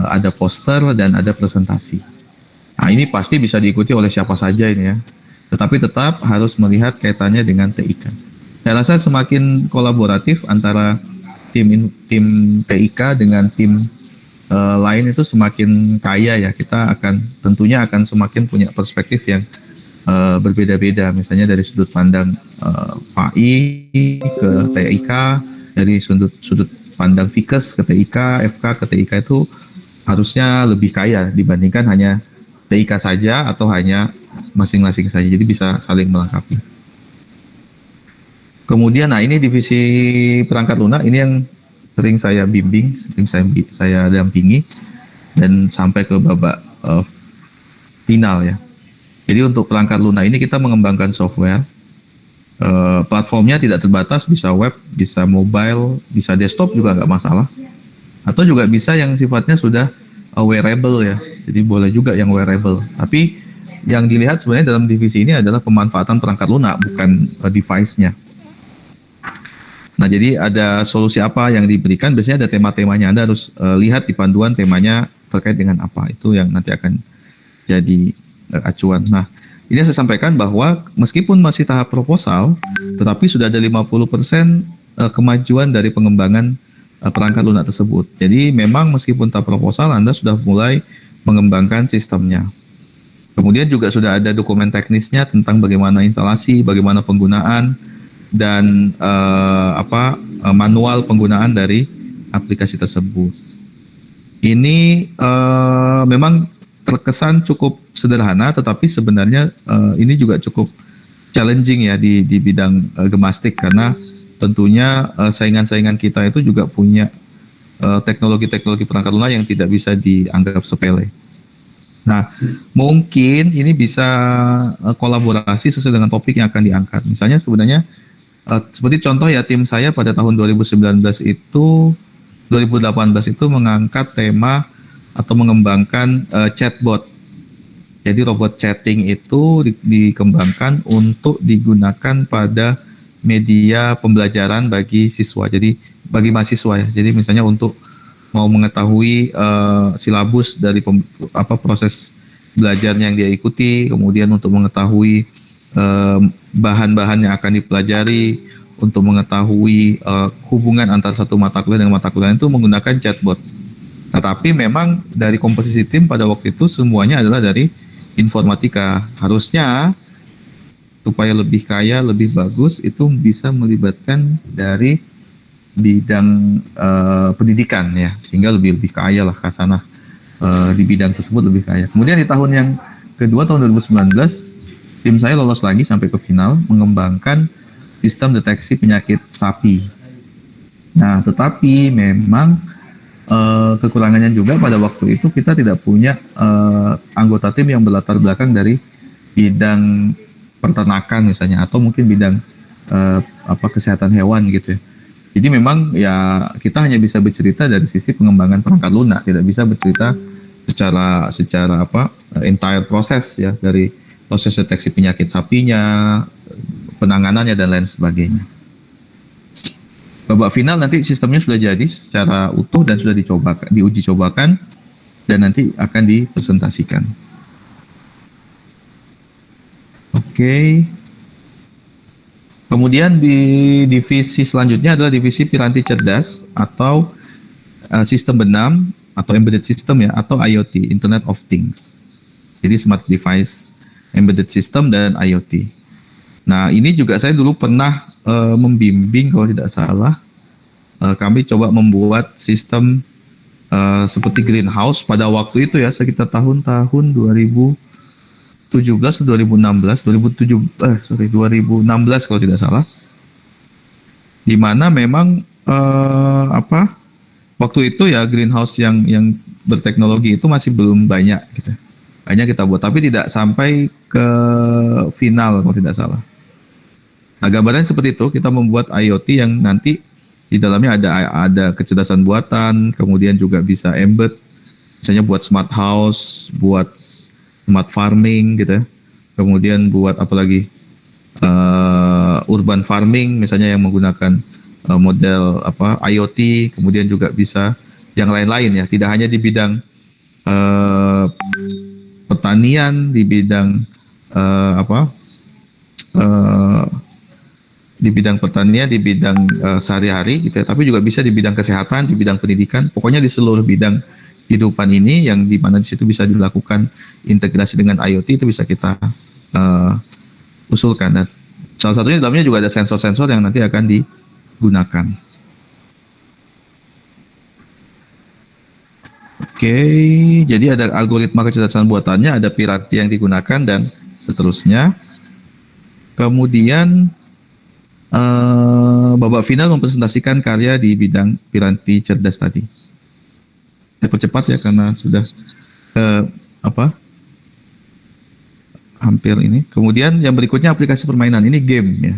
ada poster dan ada presentasi. Nah, ini pasti bisa diikuti oleh siapa saja ini ya, tetapi tetap harus melihat kaitannya dengan TIK. Saya rasa semakin kolaboratif antara tim TIK dengan tim lain itu semakin kaya ya. Kita tentunya akan semakin punya perspektif yang berbeda-beda, misalnya dari sudut pandang PAI ke TIK, dari sudut pandang FIKES ke TIK, FK ke TIK, itu harusnya lebih kaya dibandingkan hanya TIK saja atau hanya masing-masing saja. Jadi bisa saling melengkapi. Kemudian, nah ini divisi perangkat lunak, ini yang sering saya bimbing, sering saya dampingi dan sampai ke babak final ya. Jadi untuk perangkat lunak ini kita mengembangkan software. Platformnya tidak terbatas, bisa web, bisa mobile, bisa desktop juga nggak masalah. Atau juga bisa yang sifatnya sudah wearable ya. Jadi boleh juga yang wearable. Tapi yang dilihat sebenarnya dalam divisi ini adalah pemanfaatan perangkat lunak, bukan device-nya. Nah, jadi ada solusi apa yang diberikan, biasanya ada tema-temanya. Anda harus lihat di panduan temanya terkait dengan apa. Itu yang nanti akan jadi acuan. Nah, ini saya sampaikan bahwa meskipun masih tahap proposal, tetapi sudah ada 50% kemajuan dari pengembangan perangkat lunak tersebut. Jadi memang meskipun tahap proposal, Anda sudah mulai mengembangkan sistemnya. Kemudian juga sudah ada dokumen teknisnya tentang bagaimana instalasi, bagaimana penggunaan, dan manual penggunaan dari aplikasi tersebut. Ini memang terkesan cukup sederhana, tetapi sebenarnya ini juga cukup challenging ya di bidang gemastik, karena tentunya saingan-saingan kita itu juga punya teknologi-teknologi perangkat lunak yang tidak bisa dianggap sepele. Nah, mungkin ini bisa kolaborasi sesuai dengan topik yang akan diangkat. Misalnya sebenarnya seperti contoh ya, tim saya pada tahun 2018 itu mengangkat tema atau mengembangkan chatbot. Jadi robot chatting itu dikembangkan untuk digunakan pada media pembelajaran bagi siswa. Jadi bagi mahasiswa ya. Jadi misalnya untuk mau mengetahui silabus dari proses belajarnya yang dia ikuti, kemudian untuk mengetahui bahan-bahan yang akan dipelajari, untuk mengetahui hubungan antara satu mata kuliah dengan mata kuliah itu menggunakan chatbot. Tetapi memang dari komposisi tim pada waktu itu semuanya adalah dari informatika. Harusnya supaya lebih kaya, lebih bagus, itu bisa melibatkan dari bidang pendidikan ya, sehingga lebih kaya lah khasanah di bidang tersebut, lebih kaya. Kemudian di tahun yang kedua, tahun 2019, tim saya lolos lagi sampai ke final, mengembangkan sistem deteksi penyakit sapi. Nah, tetapi memang kekurangannya juga pada waktu itu kita tidak punya anggota tim yang berlatar belakang dari bidang peternakan misalnya, atau mungkin bidang kesehatan hewan gitu ya. Jadi memang ya kita hanya bisa bercerita dari sisi pengembangan perangkat lunak, tidak bisa bercerita secara entire proses ya, dari proses deteksi penyakit sapinya, penanganannya dan lain sebagainya. Babak final nanti sistemnya sudah jadi secara utuh dan sudah diuji cobakan dan nanti akan dipresentasikan. Oke. Kemudian di divisi selanjutnya adalah divisi piranti cerdas atau sistem benam atau embedded system ya, atau IoT, Internet of Things. Jadi smart device, embedded system dan IoT. Nah, ini juga saya dulu pernah membimbing kalau tidak salah. Kami coba membuat sistem seperti greenhouse pada waktu itu ya, sekitar tahun 2017 atau 2016 kalau tidak salah, di mana memang waktu itu ya greenhouse yang berteknologi itu masih belum banyak gitu. Hanya kita buat, tapi tidak sampai ke final kalau tidak salah. Nah, gambarannya seperti itu. Kita membuat IoT yang nanti di dalamnya ada kecerdasan buatan, kemudian juga bisa embed, misalnya buat smart house, buat smart farming gitu ya. Kemudian buat apalagi urban farming misalnya yang menggunakan model IoT, kemudian juga bisa yang lain-lain ya, tidak hanya di bidang pertanian, di bidang di bidang pertanian, di bidang sehari-hari gitu ya, tapi juga bisa di bidang kesehatan, di bidang pendidikan, pokoknya di seluruh bidang kehidupan ini yang di mana di situ bisa dilakukan integrasi dengan IoT, itu bisa kita usulkan. Dan salah satunya di dalamnya juga ada sensor-sensor yang nanti akan digunakan. Oke, jadi ada algoritma kecerdasan buatannya, ada piranti yang digunakan dan seterusnya. Kemudian babak final mempresentasikan karya di bidang piranti cerdas tadi. Saya percepat ya karena sudah hampir ini. Kemudian yang berikutnya aplikasi permainan, ini game ya,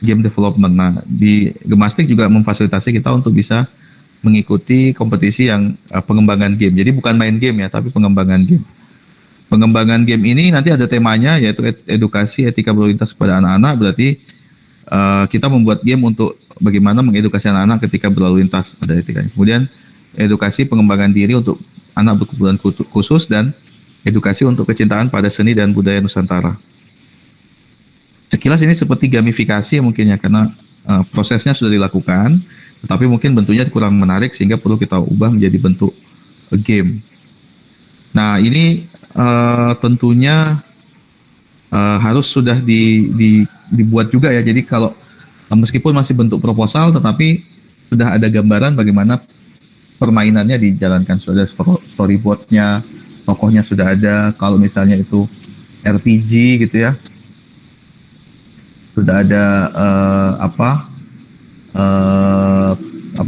game development. Nah, di Gemastik juga memfasilitasi kita untuk bisa mengikuti kompetisi yang pengembangan game. Jadi bukan main game ya, tapi pengembangan game. Pengembangan game ini nanti ada temanya, yaitu edukasi etika berlalu lintas kepada anak-anak. Berarti kita membuat game untuk bagaimana mengedukasi anak-anak ketika berlalu lintas, ada etikanya. Kemudian edukasi pengembangan diri untuk anak berkebutuhan khusus dan edukasi untuk kecintaan pada seni dan budaya Nusantara. Sekilas ini seperti gamifikasi mungkin ya, karena prosesnya sudah dilakukan, tetapi mungkin bentuknya kurang menarik sehingga perlu kita ubah menjadi bentuk game. Nah, ini tentunya harus sudah dibuat juga ya. Jadi kalau meskipun masih bentuk proposal, tetapi sudah ada gambaran bagaimana permainannya dijalankan. Sudah ada storyboardnya, tokohnya sudah ada. Kalau misalnya itu RPG gitu ya, sudah ada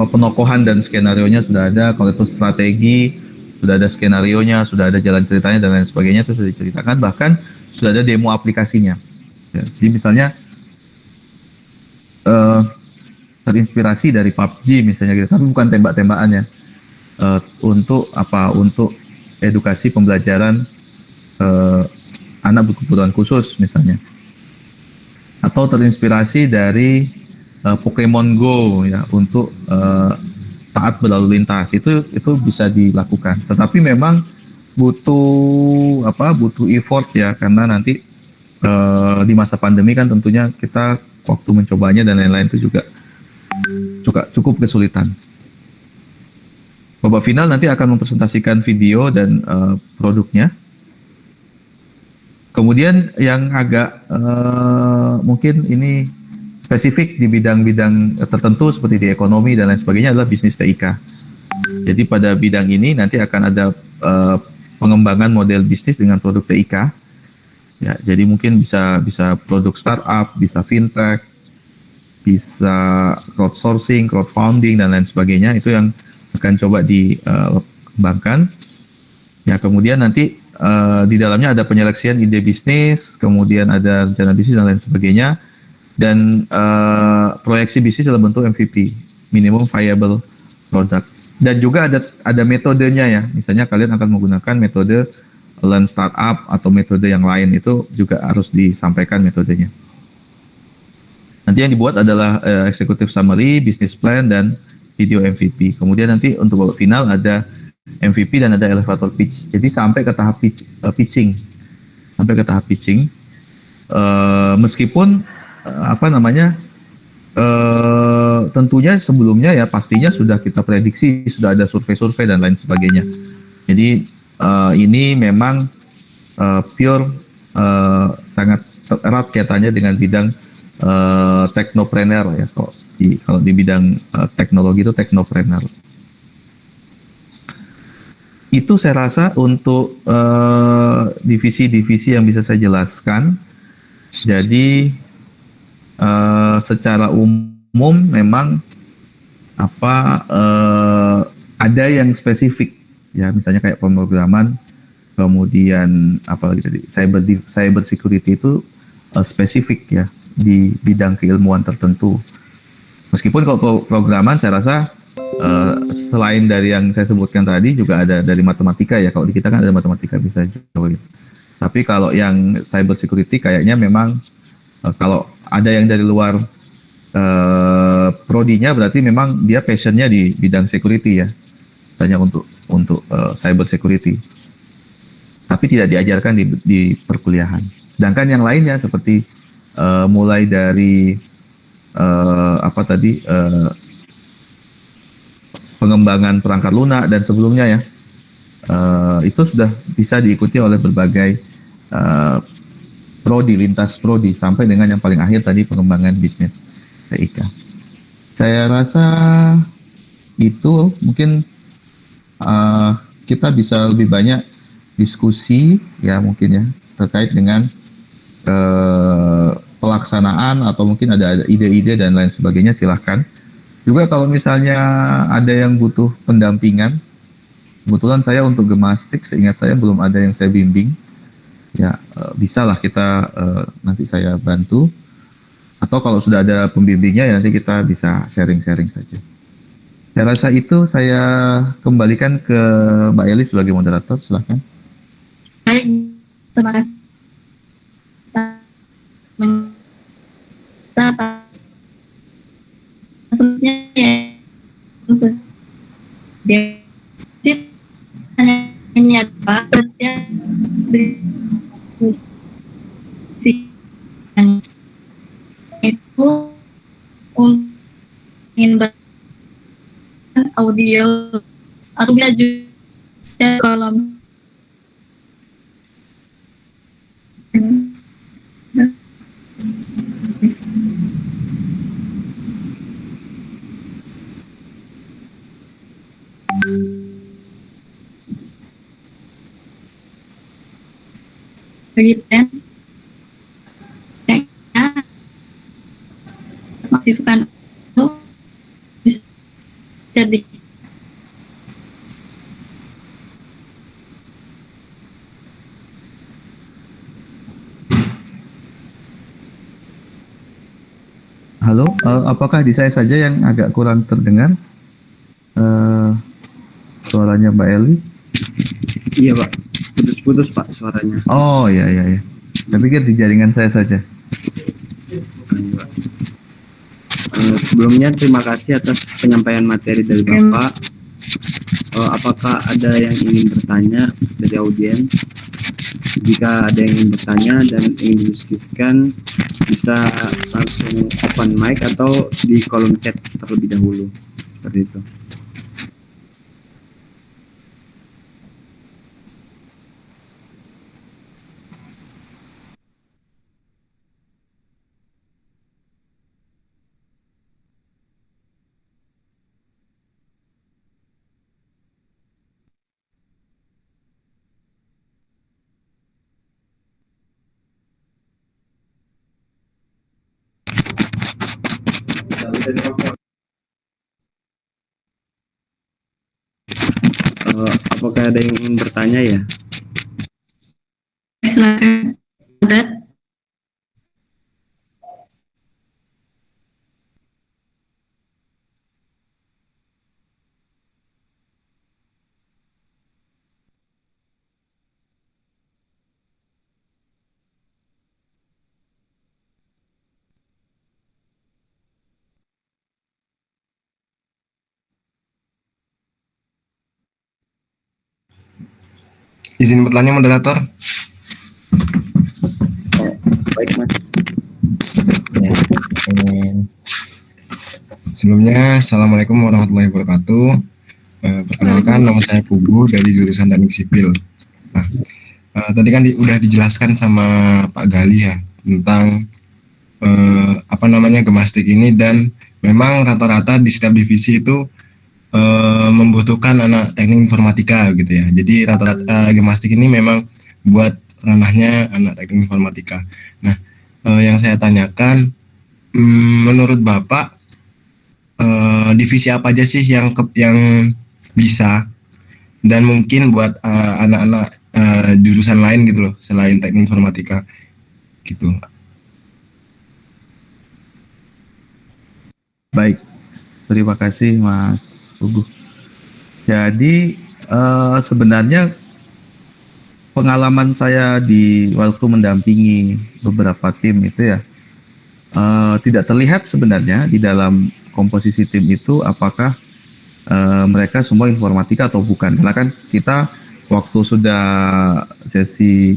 penokohan dan skenario-nya sudah ada. Kalau itu strategi, sudah ada skenario-nya, sudah ada jalan ceritanya dan lain sebagainya, itu sudah diceritakan. Bahkan sudah ada demo aplikasinya. Ya, jadi misalnya terinspirasi dari PUBG misalnya gitu, tapi bukan tembak-tembakannya. Untuk edukasi pembelajaran anak berkebutuhan khusus misalnya. Atau terinspirasi dari Pokemon Go ya, untuk saat berlalu lintas, itu bisa dilakukan. Tetapi memang butuh effort ya, karena nanti di masa pandemi kan tentunya kita waktu mencobanya dan lain-lain itu juga cukup kesulitan. Babak final nanti akan mempresentasikan video dan produknya. Kemudian yang agak mungkin ini spesifik di bidang-bidang tertentu seperti di ekonomi dan lain sebagainya adalah bisnis TIK. Jadi pada bidang ini nanti akan ada pengembangan model bisnis dengan produk TIK. Ya, jadi mungkin bisa produk startup, bisa fintech, bisa crowdsourcing, crowdfunding dan lain sebagainya, itu yang akan coba dikembangkan. Ya, kemudian nanti di dalamnya ada penyeleksian ide bisnis, kemudian ada rencana bisnis dan lain sebagainya, dan proyeksi bisnis dalam bentuk MVP, minimum viable product. Dan juga ada metodenya ya, misalnya kalian akan menggunakan metode learn startup atau metode yang lain, itu juga harus disampaikan metodenya. Nanti yang dibuat adalah executive summary, business plan, dan video MVP. Kemudian nanti untuk babak final ada MVP dan ada elevator pitch. Jadi sampai ke tahap pitching. Sampai ke tahap pitching. Meskipun tentunya sebelumnya ya pastinya sudah kita prediksi, sudah ada survei-survei dan lain sebagainya. Jadi ini memang pure sangat erat kaitannya dengan bidang teknopreneur ya, kalau di bidang teknologi itu teknopreneur. Itu saya rasa untuk divisi-divisi yang bisa saya jelaskan. Jadi secara umum memang ada yang spesifik ya, misalnya kayak pemrograman, kemudian apalagi tadi cyber security itu spesifik ya di bidang keilmuan tertentu. Meskipun kalau programan saya rasa selain dari yang saya sebutkan tadi juga ada dari matematika ya, kalau di kita kan ada matematika bisa join. Tapi kalau yang cyber security kayaknya memang kalau ada yang dari luar prodinya berarti memang dia passionnya di bidang security ya, hanya untuk cyber security. Tapi tidak diajarkan di perkuliahan. Sedangkan yang lainnya seperti mulai dari pengembangan perangkat lunak dan sebelumnya ya, itu sudah bisa diikuti oleh berbagai lintas prodi sampai dengan yang paling akhir tadi pengembangan bisnis TIK. Saya rasa itu mungkin kita bisa lebih banyak diskusi ya mungkin ya terkait dengan pelaksanaan atau mungkin ada ide-ide dan lain sebagainya, silahkan. Juga kalau misalnya ada yang butuh pendampingan, kebetulan saya untuk gemastik seingat saya belum ada yang saya bimbing, ya bisalah kita nanti saya bantu. Atau kalau sudah ada pembimbingnya ya nanti kita bisa sharing-sharing saja. Saya rasa itu saya kembalikan ke Mbak Eli sebagai moderator, silahkan. Baik, terima kasih. Maksudnya ya, ini apa? Itu ingin audio atau bisa juga kolom bagi pen aktifkan itu jadi Halo, apakah di saya saja yang agak kurang terdengar suaranya Mbak Eli? Iya Pak, putus-putus Pak suaranya. Oh ya. Saya pikir di jaringan saya saja. Sebelumnya terima kasih atas penyampaian materi dari Bapak. Apakah ada yang ingin bertanya dari audiens? Jika ada yang ingin bertanya dan ingin didiskusikan, bisa langsung open mic atau di kolom chat terlebih dahulu. Seperti itu. Apakah ada yang ingin bertanya ya? Silakan. Udah. Izin bertanya moderator. Baik Mas. Ya. Sebelumnya, Assalamualaikum warahmatullahi wabarakatuh. Perkenalkan, nama saya Pugu dari jurusan Teknik Sipil. Nah, tadi kan udah dijelaskan sama Pak Gali ya tentang gemastik ini, dan memang rata-rata di setiap divisi itu membutuhkan anak teknik informatika gitu ya. Jadi rata-rata gemastik ini memang buat ranahnya anak teknik informatika. Nah, yang saya tanyakan, menurut Bapak divisi apa aja sih yang bisa, dan mungkin buat anak-anak jurusan lain gitu loh selain teknik informatika gitu. Baik, terima kasih Mas Pugu. Jadi sebenarnya pengalaman saya di waktu mendampingi beberapa tim itu ya, tidak terlihat sebenarnya di dalam komposisi tim itu apakah mereka semua informatika atau bukan. Karena kan kita waktu sudah sesi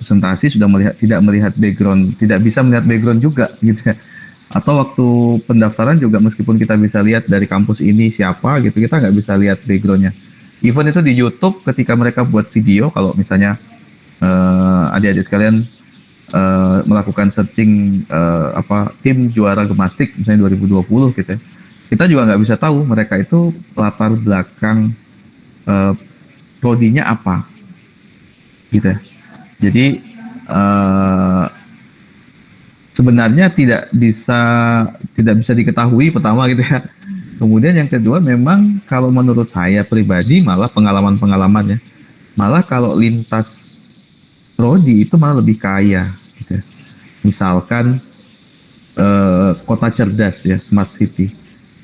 presentasi sudah tidak melihat background, tidak bisa melihat background juga gitu ya. Atau waktu pendaftaran juga meskipun kita bisa lihat dari kampus ini siapa gitu, kita nggak bisa lihat backgroundnya. Even itu di YouTube ketika mereka buat video, kalau misalnya adik-adik sekalian melakukan searching tim juara gemastik misalnya 2020 gitu ya, kita juga nggak bisa tahu mereka itu latar belakang prodinya apa gitu ya. Jadi sebenarnya tidak bisa diketahui pertama gitu ya. Kemudian yang kedua, memang kalau menurut saya pribadi malah pengalaman-pengalamannya, malah kalau lintas prodi itu malah lebih kaya gitu ya. Misalkan kota cerdas ya, smart city.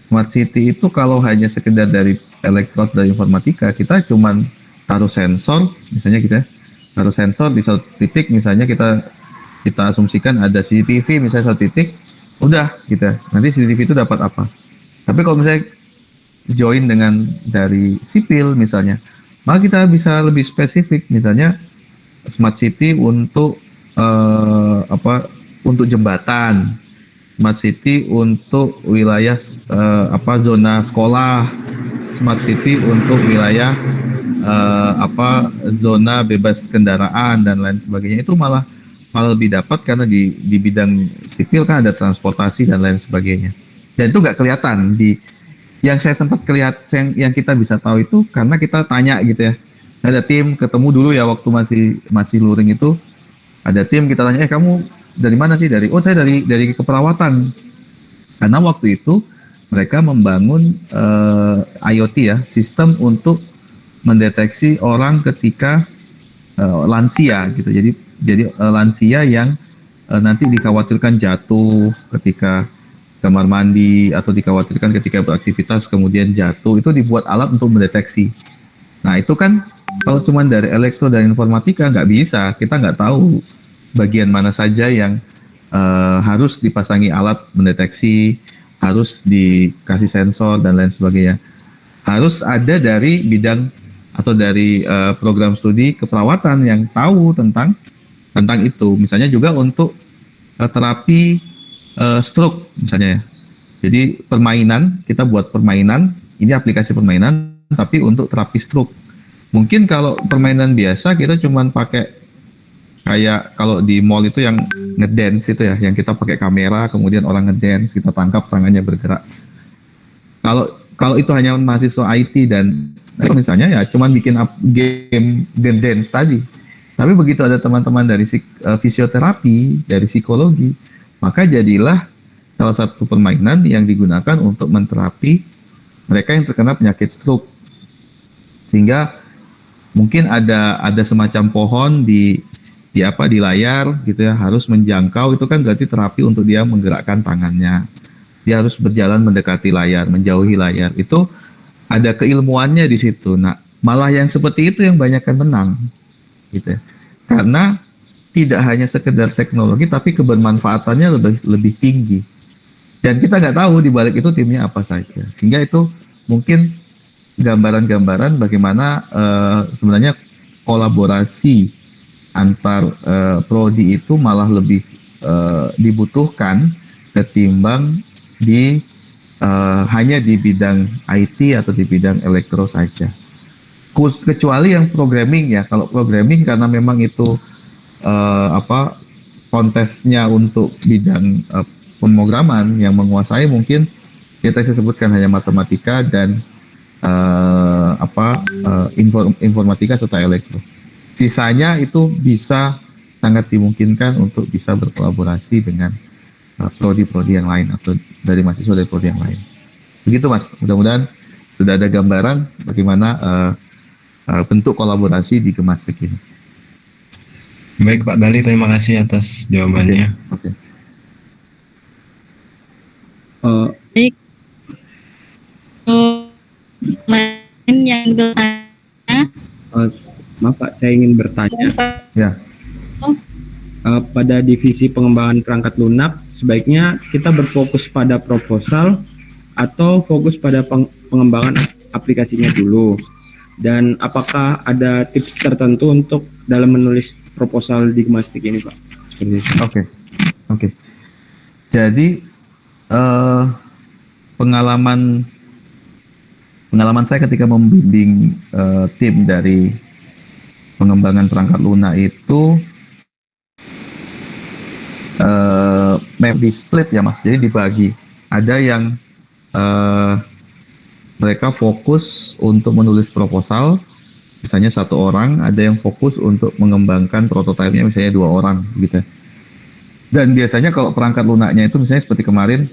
Smart city itu kalau hanya sekedar dari elektrod dari informatika, kita cuman taruh sensor misalnya gitu ya. Taruh sensor di satu titik, misalnya kita asumsikan ada CCTV misalnya satu titik, udah gitu. Nanti CCTV itu dapat apa? Tapi kalau misalnya join dengan dari sipil misalnya, maka kita bisa lebih spesifik, misalnya smart city untuk untuk jembatan, smart city untuk wilayah zona sekolah, smart city untuk wilayah zona bebas kendaraan dan lain sebagainya. Itu malah lebih dapat karena di bidang sipil kan ada transportasi dan lain sebagainya. Dan itu nggak kelihatan yang saya sempat kelihatan, yang kita bisa tahu itu karena kita tanya gitu ya. Ada tim ketemu dulu ya waktu masih luring itu, ada tim kita tanya, kamu dari mana sih? Saya dari keperawatan. Karena waktu itu mereka membangun IoT ya, sistem untuk mendeteksi orang ketika lansia gitu. Jadi lansia yang nanti dikhawatirkan jatuh ketika kamar mandi atau dikhawatirkan ketika beraktivitas kemudian jatuh, itu dibuat alat untuk mendeteksi. Nah itu kan kalau cuma dari elektro dan informatika nggak bisa, kita nggak tahu bagian mana saja yang harus dipasangi alat mendeteksi, harus dikasih sensor dan lain sebagainya. Harus ada dari bidang atau dari program studi keperawatan yang tahu tentang itu. Misalnya juga untuk terapi stroke misalnya ya. Jadi permainan, kita buat permainan, ini aplikasi permainan tapi untuk terapi stroke. Mungkin kalau permainan biasa kita cuman pakai kayak kalau di mall itu yang ngedance itu ya, yang kita pakai kamera kemudian orang ngedance, kita tangkap tangannya bergerak. Kalau itu hanya mahasiswa IT dan misalnya ya cuman bikin game dance tadi. Tapi begitu ada teman-teman dari fisioterapi, dari psikologi, maka jadilah salah satu permainan yang digunakan untuk menterapi mereka yang terkena penyakit stroke. Sehingga mungkin ada semacam pohon di layar gitu ya, harus menjangkau, itu kan berarti terapi untuk dia menggerakkan tangannya. Dia harus berjalan mendekati layar, menjauhi layar. Itu ada keilmuannya di situ. Nah, malah yang seperti itu yang banyak kan menang gitu ya. Karena tidak hanya sekedar teknologi tapi kebermanfaatannya lebih tinggi. Dan kita nggak tahu di balik itu timnya apa saja. Sehingga itu mungkin gambaran-gambaran bagaimana sebenarnya kolaborasi antar prodi itu malah lebih dibutuhkan ketimbang hanya di bidang IT atau di bidang elektro saja. Kecuali yang programming ya. Kalau programming karena memang itu kontesnya untuk bidang pemrograman yang menguasai, mungkin kita bisa sebutkan hanya matematika dan informatika serta elektro. Sisanya itu bisa sangat dimungkinkan untuk bisa berkolaborasi dengan prodi-prodi yang lain atau dari mahasiswa dari prodi yang lain. Begitu Mas, mudah-mudahan sudah ada gambaran bagaimana bentuk kolaborasi di Gemastek ini. Baik Pak Gali, terima kasih atas jawabannya. Oke. Baik. Yang bertanya. Maaf Pak, saya ingin bertanya. Ya. Pada divisi pengembangan perangkat lunak, sebaiknya kita berfokus pada proposal atau fokus pada pengembangan aplikasinya dulu? Dan apakah ada tips tertentu untuk dalam menulis proposal di Gemastek ini, Pak? Seperti itu. Oke. Jadi pengalaman saya ketika membimbing tim dari pengembangan perangkat lunak itu di split ya Mas, jadi dibagi. Ada yang mereka fokus untuk menulis proposal, misalnya 1 orang, ada yang fokus untuk mengembangkan prototipenya misalnya 2 orang gitu. Dan biasanya kalau perangkat lunaknya itu misalnya seperti kemarin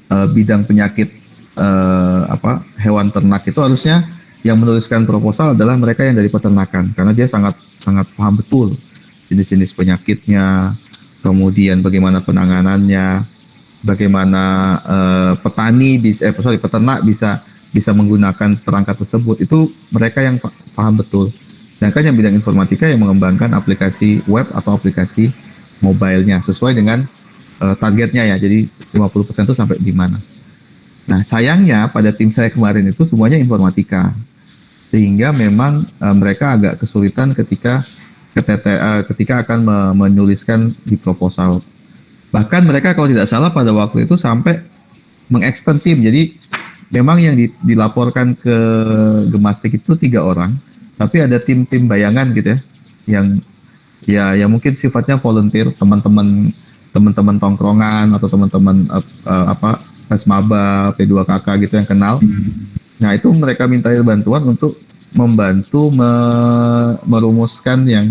bidang penyakit hewan ternak, itu harusnya yang menuliskan proposal adalah mereka yang dari peternakan, karena dia sangat paham betul jenis-jenis penyakitnya, kemudian bagaimana penanganannya, bagaimana peternak bisa menggunakan perangkat tersebut. Itu mereka yang paham betul. Sedangkan yang bidang informatika yang mengembangkan aplikasi web atau aplikasi mobile-nya sesuai dengan targetnya ya. Jadi 50% itu sampai di mana. Nah, sayangnya pada tim saya kemarin itu semuanya informatika. Sehingga memang mereka agak kesulitan ketika akan menuliskan di proposal. Bahkan mereka kalau tidak salah pada waktu itu sampai mengextend tim. Jadi memang yang dilaporkan ke Gemastek itu 3 orang, tapi ada tim-tim bayangan gitu ya, yang mungkin sifatnya volunteer, teman-teman tongkrongan atau teman-teman Maba, P2KK gitu yang kenal. Nah, itu mereka minta bantuan untuk membantu merumuskan yang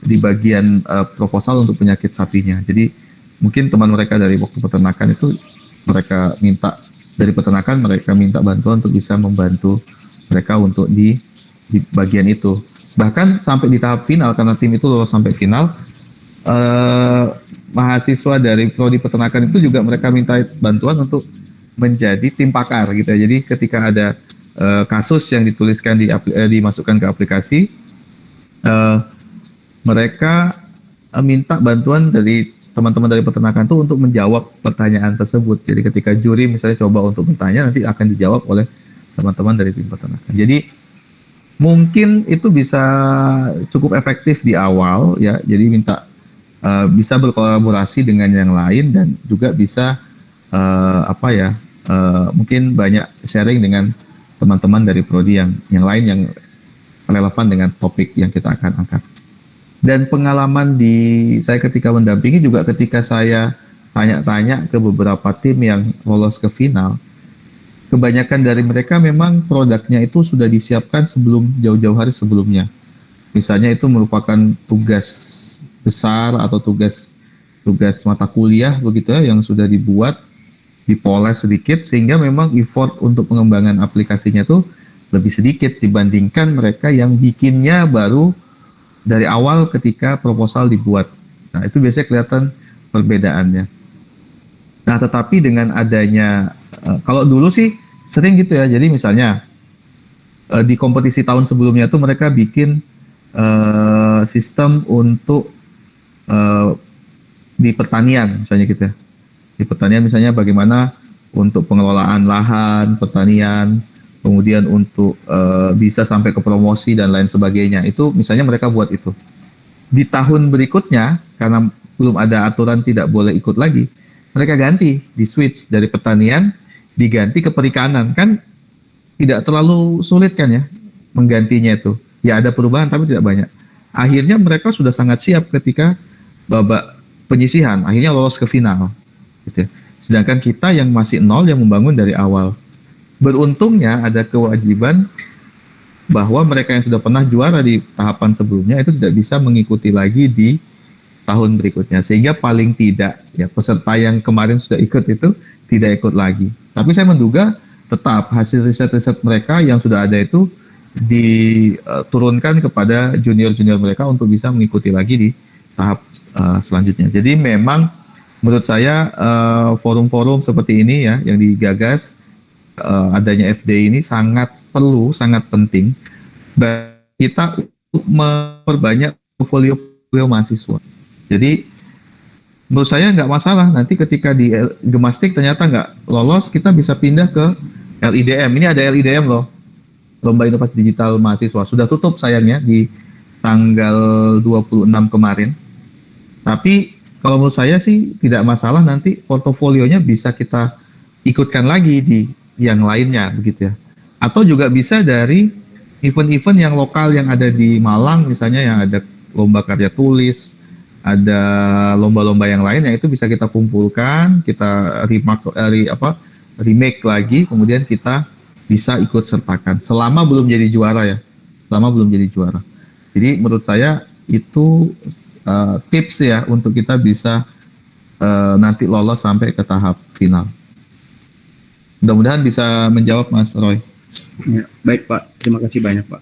di bagian proposal untuk penyakit sapinya. Jadi mungkin teman mereka dari waktu peternakan itu mereka minta bantuan untuk bisa membantu mereka untuk di bagian itu. Bahkan sampai di tahap final, karena tim itu lolos sampai final, mahasiswa dari prodi peternakan itu juga mereka minta bantuan untuk menjadi tim pakar gitu ya. Jadi ketika ada kasus yang dituliskan dimasukkan ke aplikasi, mereka minta bantuan dari teman-teman dari peternakan itu untuk menjawab pertanyaan tersebut. Jadi ketika juri misalnya coba untuk bertanya, nanti akan dijawab oleh teman-teman dari tim peternakan. Jadi mungkin itu bisa cukup efektif di awal ya. Jadi bisa berkolaborasi dengan yang lain dan juga bisa mungkin banyak sharing dengan teman-teman dari prodi yang lain yang relevan dengan topik yang kita akan angkat. Dan pengalaman saya ketika mendampingi juga ketika saya tanya-tanya ke beberapa tim yang lolos ke final, kebanyakan dari mereka memang produknya itu sudah disiapkan jauh-jauh hari sebelumnya. Misalnya itu merupakan tugas besar atau tugas tugas mata kuliah begitu ya yang sudah dibuat, dipoles sedikit sehingga memang effort untuk pengembangan aplikasinya tuh lebih sedikit dibandingkan mereka yang bikinnya baru dari awal ketika proposal dibuat. Nah, itu biasanya kelihatan perbedaannya. Nah, tetapi dengan adanya kalau dulu sih sering gitu ya. Jadi misalnya di kompetisi tahun sebelumnya tuh mereka bikin sistem untuk di pertanian misalnya gitu ya. Di pertanian misalnya bagaimana untuk pengelolaan lahan, pertanian, kemudian untuk bisa sampai ke promosi dan lain sebagainya. Itu misalnya mereka buat itu. Di tahun berikutnya, karena belum ada aturan tidak boleh ikut lagi, mereka ganti, di switch dari pertanian, diganti ke perikanan. Kan tidak terlalu sulit kan ya, menggantinya itu. Ya ada perubahan tapi tidak banyak. Akhirnya mereka sudah sangat siap ketika babak penyisihan, akhirnya lolos ke final. Gitu ya. Sedangkan kita yang masih nol yang membangun dari awal. Beruntungnya ada kewajiban bahwa mereka yang sudah pernah juara di tahapan sebelumnya itu tidak bisa mengikuti lagi di tahun berikutnya. Sehingga paling tidak ya peserta yang kemarin sudah ikut itu tidak ikut lagi. Tapi saya menduga tetap hasil riset-riset mereka yang sudah ada itu diturunkan kepada junior-junior mereka untuk bisa mengikuti lagi di tahap selanjutnya. Jadi memang menurut saya forum-forum seperti ini ya yang digagas adanya FD ini sangat perlu, sangat penting bagi kita untuk memperbanyak portfolio mahasiswa. Jadi menurut saya nggak masalah nanti ketika di Gemastik ternyata nggak lolos, kita bisa pindah ke LIDM. Ini ada LIDM loh, Lomba Inovasi Digital Mahasiswa. Sudah tutup sayangnya di tanggal 26 kemarin. Tapi kalau menurut saya sih tidak masalah nanti portofolionya bisa kita ikutkan lagi di yang lainnya begitu ya. Atau juga bisa dari event-event yang lokal yang ada di Malang misalnya yang ada lomba karya tulis, ada lomba-lomba yang lain yang itu bisa kita kumpulkan, kita remake lagi, kemudian kita bisa ikut sertakan selama belum jadi juara ya, selama belum jadi juara. Jadi menurut saya itu tips ya untuk kita bisa nanti lolos sampai ke tahap final. Mudah-mudahan bisa menjawab Mas Roy. Ya, baik Pak, terima kasih banyak Pak.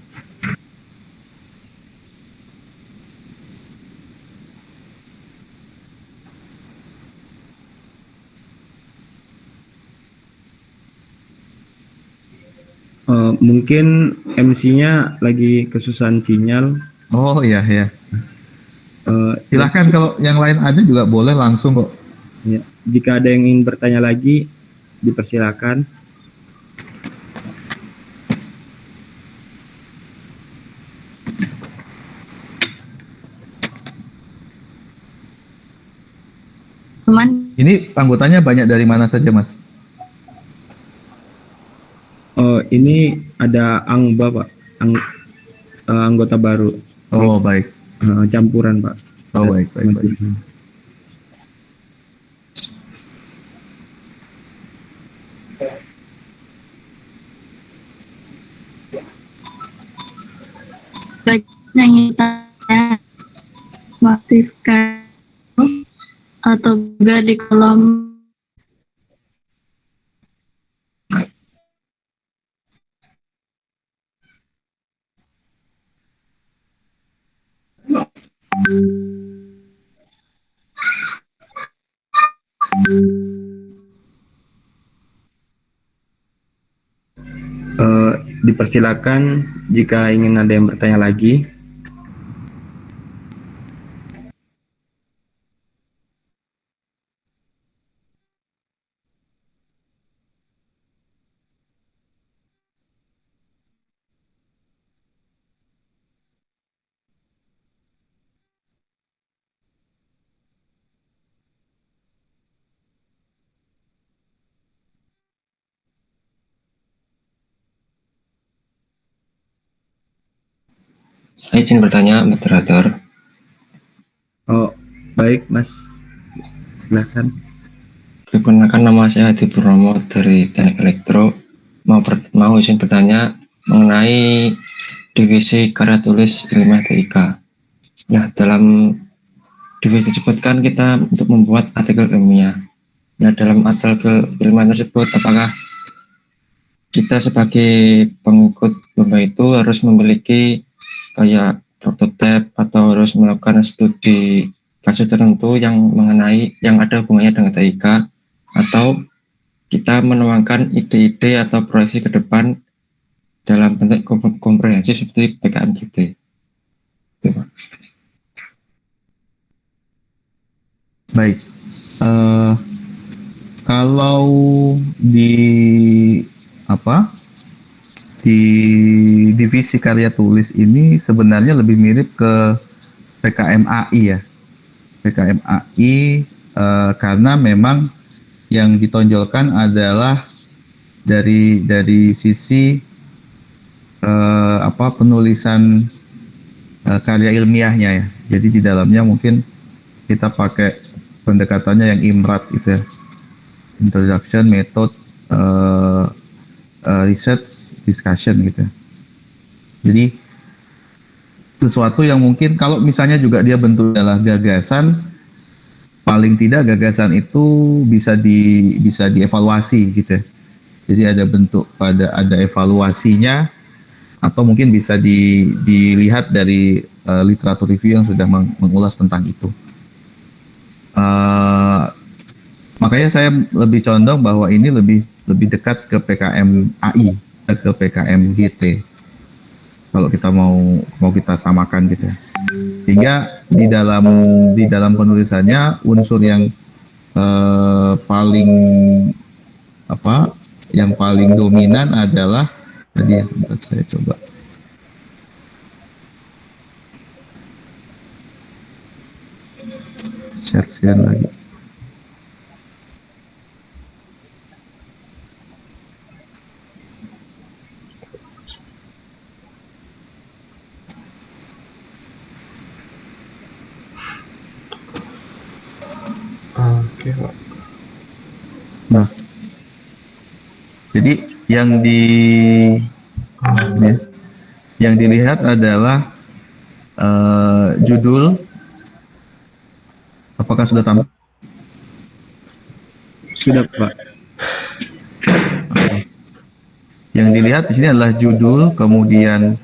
Mungkin MC-nya lagi kesusahan sinyal. Oh iya ya. Silahkan kalau yang lain ada juga boleh langsung kok. Ya, jika ada yang ingin bertanya lagi, dipersilakan. Cuman Ini anggotanya banyak dari mana saja Mas? Ini ada Angba Pak, anggota baru. Oh baik. Campuran Pak. Oh baik. yang kita aktifkan atau juga di kolom dipersilakan jika ingin ada yang bertanya lagi. Saya izin bertanya, moderator. Oh, baik Mas. Silakan. Perkenalkan, nama saya Hadi Purnomo dari Teknik Elektro. Mau izin bertanya mengenai divisi karya tulis ilmiah TIK. Nah, dalam divisi tersebut kan kita untuk membuat artikel ilmiah. Nah, dalam artikel ilmiah tersebut, apakah kita sebagai pengikut lomba itu harus memiliki kayak prototipe atau harus melakukan studi kasus tertentu yang mengenai yang ada hubungannya dengan TIK, atau kita menuangkan ide-ide atau proyeksi ke depan dalam bentuk komprehensif seperti PKMGT. Baik, kalau di di divisi karya tulis ini sebenarnya lebih mirip ke PKMAI ya, PKMAI karena memang yang ditonjolkan adalah dari sisi penulisan karya ilmiahnya ya. Jadi di dalamnya mungkin kita pakai pendekatannya yang IMRAT gitu ya, introduction, method, research, discussion gitu ya. Jadi sesuatu yang mungkin kalau misalnya juga dia bentuk adalah gagasan, paling tidak gagasan itu bisa dievaluasi gitu ya. Jadi ada bentuk ada evaluasinya, atau mungkin bisa dilihat dari literatur review yang sudah mengulas tentang itu. Makanya saya lebih condong bahwa ini lebih dekat ke PKMAI, ke PKMGT. Kalau kita mau kita samakan gitu ya. Sehingga di dalam penulisannya unsur yang paling dominan adalah tadi ya, sebentar saya coba. Share screen lagi. Oke, Pak. Nah, jadi yang dilihat adalah judul. Apakah sudah tamat? Sudah, Pak. Yang dilihat di sini adalah judul, kemudian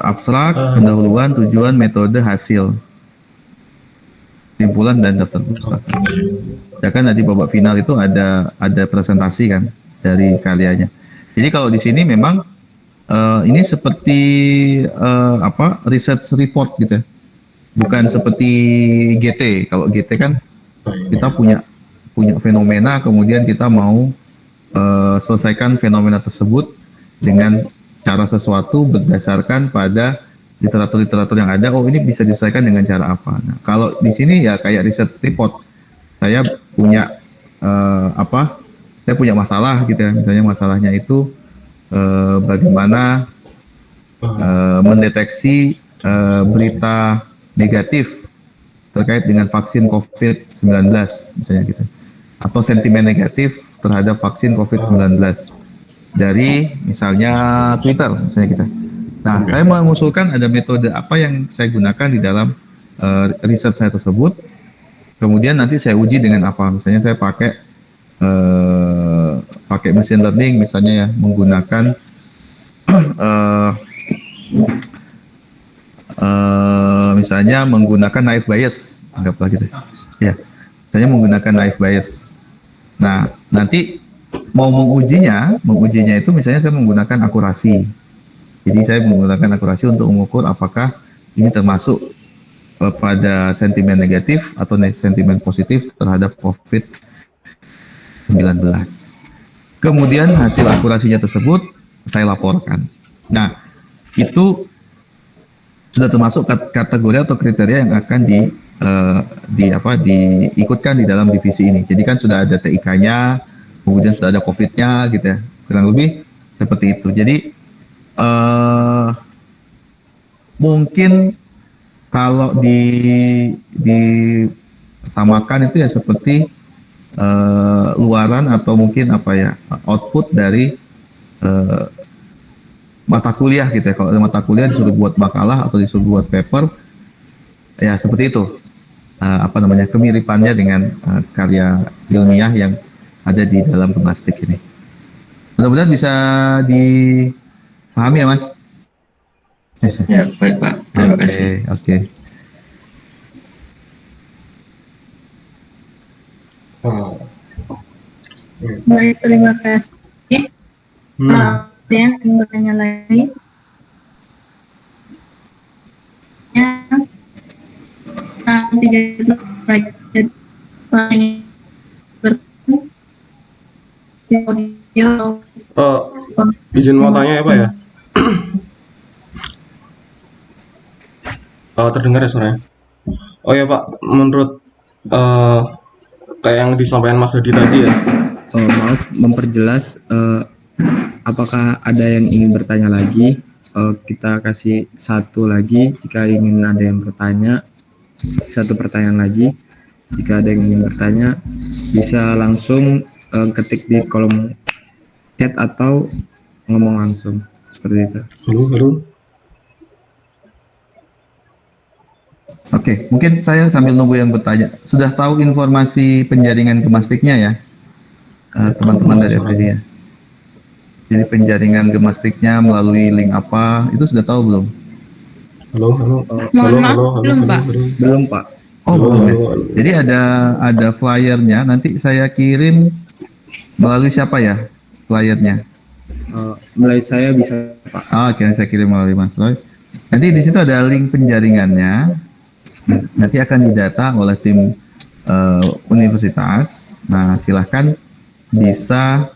abstrak, pendahuluan, tujuan, metode, hasil, kesimpulan, dan daftar pustaka. Ya kan nanti babak final itu ada presentasi kan dari karyanya. Jadi kalau di sini memang ini seperti research report gitu ya. Bukan seperti GT. Kalau GT kan kita punya fenomena, kemudian kita mau selesaikan fenomena tersebut dengan cara sesuatu berdasarkan pada literatur yang ada. Oh, ini bisa diselesaikan dengan cara apa? Nah, kalau di sini ya kayak research report. Saya punya saya punya masalah gitu ya. Misalnya masalahnya itu bagaimana mendeteksi berita negatif terkait dengan vaksin COVID-19 misalnya gitu, atau sentimen negatif terhadap vaksin COVID-19 dari misalnya Twitter misalnya gitu. Nah, saya mengusulkan ada metode apa yang saya gunakan di dalam riset saya tersebut, kemudian nanti saya uji dengan apa. Misalnya saya pakai machine learning misalnya ya, menggunakan misalnya menggunakan naive bias, anggaplah gitu ya, misalnya menggunakan naive bias. Nah, nanti mau mengujinya itu misalnya saya menggunakan akurasi. Jadi saya menggunakan akurasi untuk mengukur apakah ini termasuk pada sentimen negatif atau sentimen positif terhadap COVID-19. Kemudian hasil akurasinya tersebut saya laporkan. Nah, itu sudah termasuk kategori atau kriteria yang akan diikutkan di dalam divisi ini. Jadi kan sudah ada TIK-nya, kemudian sudah ada COVID-nya gitu ya, kurang lebih seperti itu. Jadi mungkin kalau disamakan itu ya seperti luaran atau mungkin output dari mata kuliah gitu ya. Kalau mata kuliah disuruh buat makalah atau disuruh buat paper, ya seperti itu. kemiripannya dengan karya ilmiah yang ada di dalam Gemastik ini. Mudah-mudahan bisa dipahami ya Mas. Ya, baik Pak. Terima kasih. Oke. Baik, terima kasih. Kemudian ingin bertanya lagi. Ya, 30 derajat ini audio. Izin mau tanya ya Pak ya? Terdengar ya suaranya? Oh ya Pak, menurut kayak yang disampaikan Mas Hadi tadi ya, Maaf, memperjelas, apakah ada yang ingin bertanya lagi? Kita kasih satu lagi jika ingin ada yang bertanya, satu pertanyaan lagi. Jika ada yang ingin bertanya, bisa langsung ketik di kolom chat atau ngomong langsung, seperti itu. halo. Oke, mungkin saya sambil nunggu yang bertanya. Sudah tahu informasi penjaringan Gemastiknya ya, teman-teman dari FPD ya? Jadi penjaringan Gemastiknya melalui link apa, itu sudah tahu belum? Halo. Mohon maaf, belum, Pak. Belum Pak. Oh, belum ya? Jadi ada flyernya, nanti saya kirim melalui siapa ya flyernya? Mulai saya bisa Pak. Oke, saya kirim melalui Mas Roy. Nanti di situ ada link penjaringannya. Nanti akan didata oleh tim universitas. Nah, silahkan bisa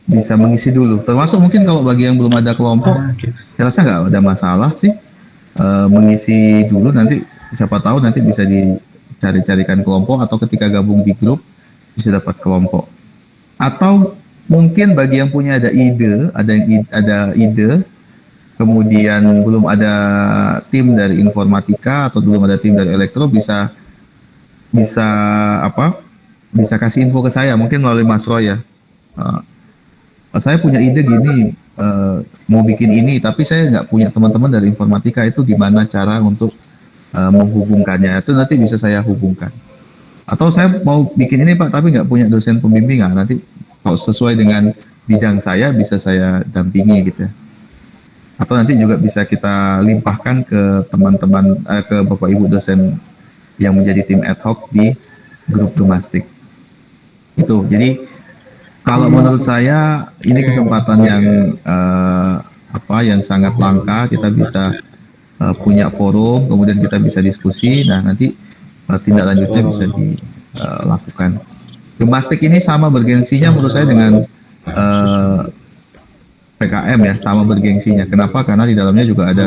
bisa mengisi dulu. Termasuk mungkin kalau bagi yang belum ada kelompok, saya rasa nggak ada masalah sih mengisi dulu. Nanti siapa tahu nanti bisa dicari-carikan kelompok atau ketika gabung di grup bisa dapat kelompok. Atau mungkin bagi yang punya ada ide kemudian belum ada tim dari informatika atau belum ada tim dari elektro bisa kasih info ke saya mungkin melalui Mas Roy ya. Saya punya ide gini, mau bikin ini tapi saya nggak punya teman-teman dari informatika, itu gimana cara untuk menghubungkannya, itu nanti bisa saya hubungkan. Atau saya mau bikin ini Pak tapi nggak punya dosen pembimbing, nanti kalau sesuai dengan bidang saya bisa saya dampingi gitu ya. Atau nanti juga bisa kita limpahkan ke teman-teman, ke Bapak Ibu dosen yang menjadi tim ad hoc di grup Gemastik. Itu. Jadi kalau menurut saya ini kesempatan yang yang sangat langka, kita bisa punya forum, kemudian kita bisa diskusi. Nah nanti tindak lanjutnya bisa dilakukan. Gemastik ini sama bergengsinya menurut saya dengan PKM ya, sama bergengsinya. Kenapa? Karena di dalamnya juga ada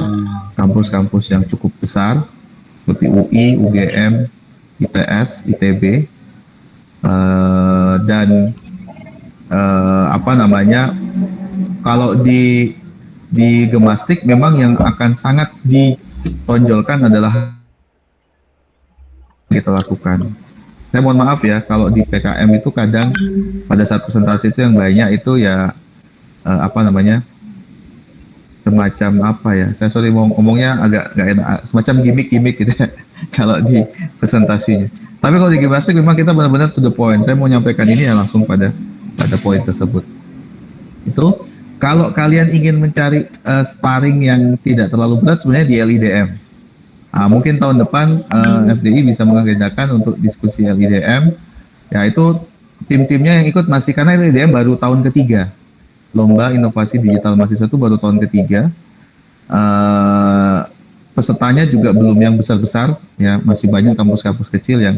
kampus-kampus yang cukup besar seperti UI, UGM, ITS, ITB, dan kalau di Gemastik memang yang akan sangat ditonjolkan adalah kita lakukan. Saya mohon maaf ya kalau di PKM itu kadang pada saat presentasi itu yang banyak itu ya semacam saya ngomongnya agak nggak enak, semacam gimmick gitu ya kalau di presentasinya. Tapi kalau di Gemastik memang kita benar-benar to the point. Saya mau nyampaikan ini ya langsung pada poin tersebut. Itu kalau kalian ingin mencari sparring yang tidak terlalu berat sebenarnya di LIDM. Mungkin tahun depan FDI bisa mengagendakan untuk diskusi LIDM. Ya itu tim-timnya yang ikut masih, karena LIDM baru tahun ketiga. Lomba Inovasi Digital Mahasiswa itu baru tahun ketiga. Pesertanya juga belum yang besar-besar, ya masih banyak kampus-kampus kecil yang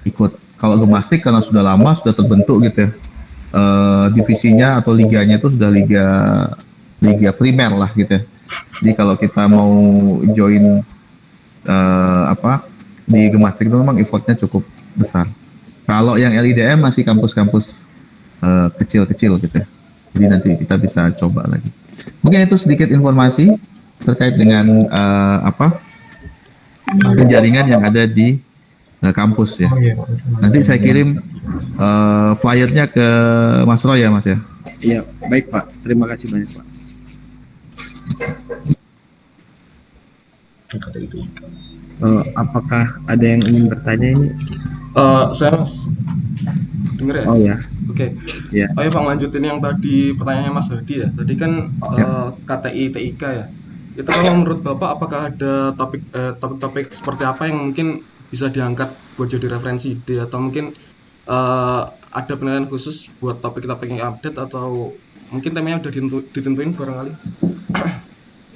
ikut. Kalau Gemastik karena sudah lama, sudah terbentuk gitu ya, divisinya atau liganya itu sudah liga primer lah gitu ya. Jadi kalau kita mau join di Gemastik itu memang effortnya cukup besar. Kalau yang LIDM masih kampus-kampus kecil-kecil gitu ya. Jadi nanti kita bisa coba lagi. Mungkin itu sedikit informasi terkait dengan penjaringan yang ada di kampus ya. Nanti saya kirim flyernya ke Mas Roy ya Mas ya. Iya, baik Pak. Terima kasih banyak Pak. Apakah ada yang ingin bertanya ini? Saya Mas, denger ya? Oh ya, Oke. ya. Oh ya Bang, lanjutin yang tadi pertanyaannya Mas Hadi ya. Tadi kan KTI TIK ya. Itu kalau menurut Bapak apakah ada topik-topik seperti apa yang mungkin bisa diangkat buat jadi referensi ide, atau mungkin ada penilaian khusus buat topik-topik yang update, atau mungkin temanya udah ditentuin barangkali?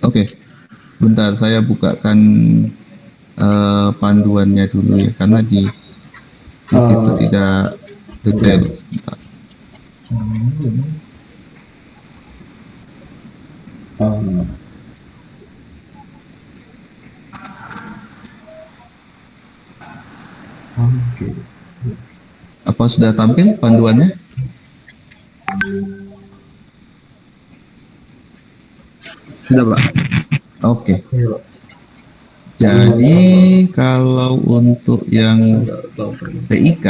Oke, bentar saya bukakan panduannya dulu ya, karena di situ tidak detail. Bentar. Apa sudah tampil panduannya? Sudah Pak. Oke. Jadi kalau untuk yang TIK,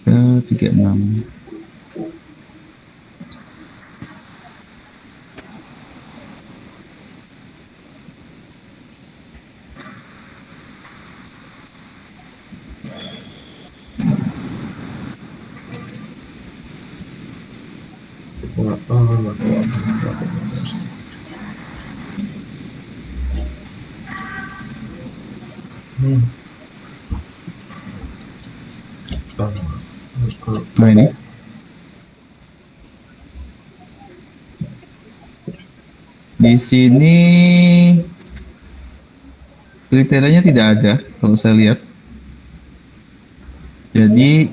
ke 36. Nah ini. Di sini kriterianya tidak ada kalau saya lihat. Jadi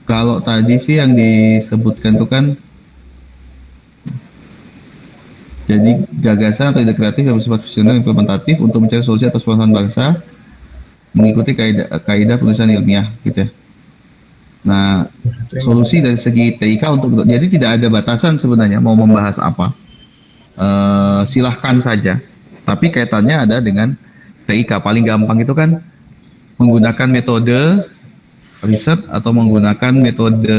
kalau tadi sih yang disebutkan itu kan, jadi gagasan atau ide kreatif yang bersifat visioner implementatif untuk mencari solusi atas permasalahan bangsa mengikuti kaidah penulisan ilmiah gitu ya. Nah, solusi dari segi TIK untuk jadi tidak ada batasan sebenarnya mau membahas apa. Silahkan saja. Tapi kaitannya ada dengan TIK. Paling gampang itu kan menggunakan metode riset atau menggunakan metode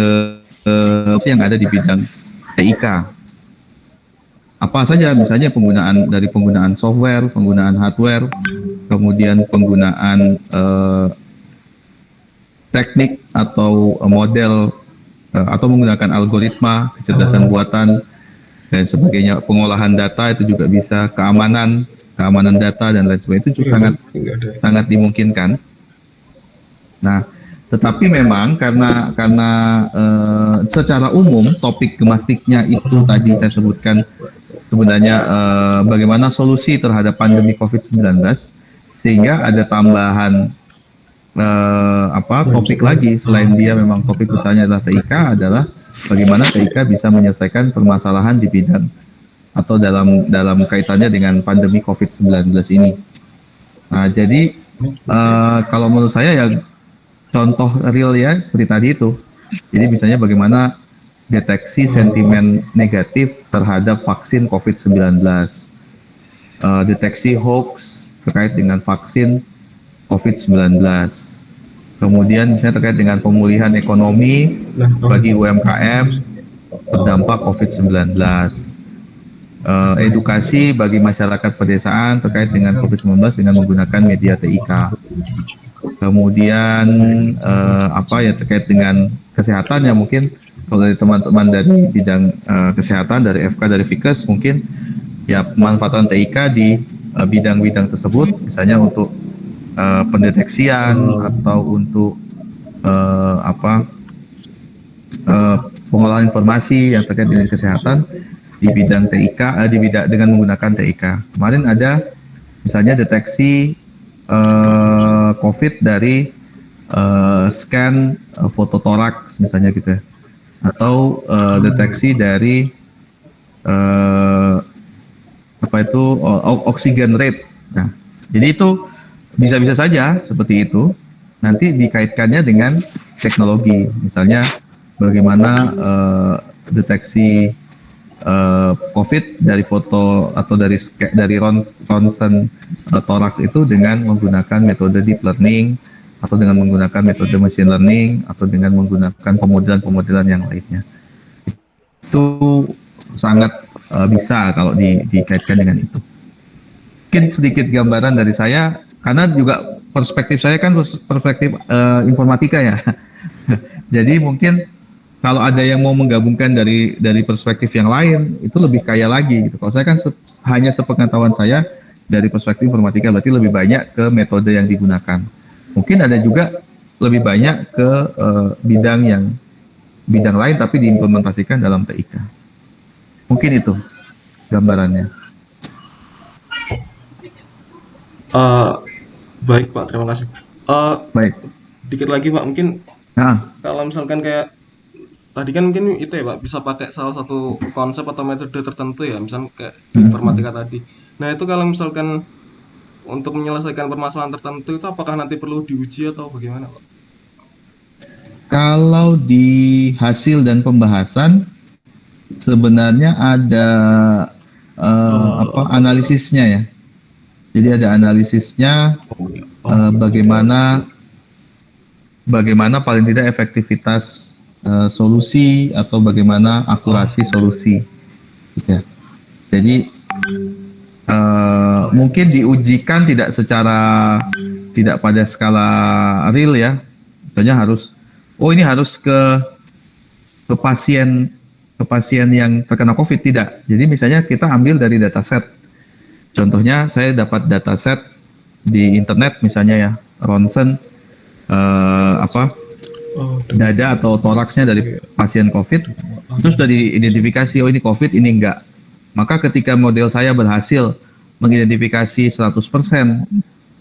yang ada di bidang TIK. Apa saja, misalnya penggunaan software, penggunaan hardware, kemudian penggunaan teknik atau model atau menggunakan algoritma, kecerdasan buatan dan sebagainya, pengolahan data itu juga bisa, keamanan data dan lain sebagainya, itu sangat dimungkinkan. Nah, tetapi memang karena secara umum topik gemastiknya itu tadi saya sebutkan sebenarnya bagaimana solusi terhadap pandemi COVID-19, sehingga ada tambahan topik lagi selain dia memang topik misalnya adalah TIK, adalah bagaimana TIK bisa menyelesaikan permasalahan di bidang atau dalam kaitannya dengan pandemi COVID-19 ini. Nah, jadi kalau menurut saya ya contoh real ya seperti tadi itu. Jadi misalnya bagaimana deteksi sentimen negatif terhadap vaksin COVID-19, deteksi hoax terkait dengan vaksin COVID-19, kemudian misalnya terkait dengan pemulihan ekonomi bagi UMKM terdampak COVID-19, edukasi bagi masyarakat pedesaan terkait dengan COVID-19 dengan menggunakan media TIK, kemudian terkait dengan kesehatan ya, mungkin kalau dari teman-teman dari bidang kesehatan, dari FK, dari Fikes, mungkin ya pemanfaatan TIK di bidang-bidang tersebut, misalnya untuk pendeteksian atau untuk pengolahan informasi yang terkait dengan kesehatan di bidang TIK, dengan menggunakan TIK. Kemarin ada misalnya deteksi COVID dari scan foto toraks misalnya gitu ya, atau deteksi dari oxygen rate. Nah, jadi itu bisa saja seperti itu, nanti dikaitkannya dengan teknologi, misalnya bagaimana deteksi COVID dari foto atau dari ronsen toraks itu dengan menggunakan metode deep learning, atau dengan menggunakan metode machine learning, atau dengan menggunakan pemodelan yang lainnya. Itu sangat bisa kalau dikaitkan dengan itu. Mungkin sedikit gambaran dari saya, karena juga perspektif saya kan perspektif informatika ya. Jadi mungkin kalau ada yang mau menggabungkan dari perspektif yang lain, itu lebih kaya lagi gitu. Kalau saya kan hanya sepengetahuan saya dari perspektif informatika, berarti lebih banyak ke metode yang digunakan. Mungkin ada juga lebih banyak ke bidang lain tapi diimplementasikan dalam TIK. Mungkin itu gambarannya. Baik Pak, terima kasih. Baik. Dikit lagi Pak, mungkin Nah, kalau misalkan kayak tadi kan mungkin itu ya Pak, bisa pakai salah satu konsep atau metode tertentu ya, misalnya kayak di informatika tadi. Nah itu kalau misalkan untuk menyelesaikan permasalahan tertentu itu apakah nanti perlu diuji atau bagaimana Pak? kalau di hasil dan pembahasan sebenarnya ada analisisnya ya. Jadi ada analisisnya bagaimana paling tidak efektivitas solusi atau bagaimana akurasi solusi. Gitu ya. Jadi mungkin diujikan tidak pada skala real ya. Misalnya ini harus ke pasien yang terkena COVID, tidak. Jadi misalnya kita ambil dari dataset. Contohnya saya dapat dataset di internet misalnya ya, ronsen dada atau toraksnya dari pasien COVID, terus sudah diidentifikasi ini COVID, ini enggak. Maka ketika model saya berhasil mengidentifikasi 100%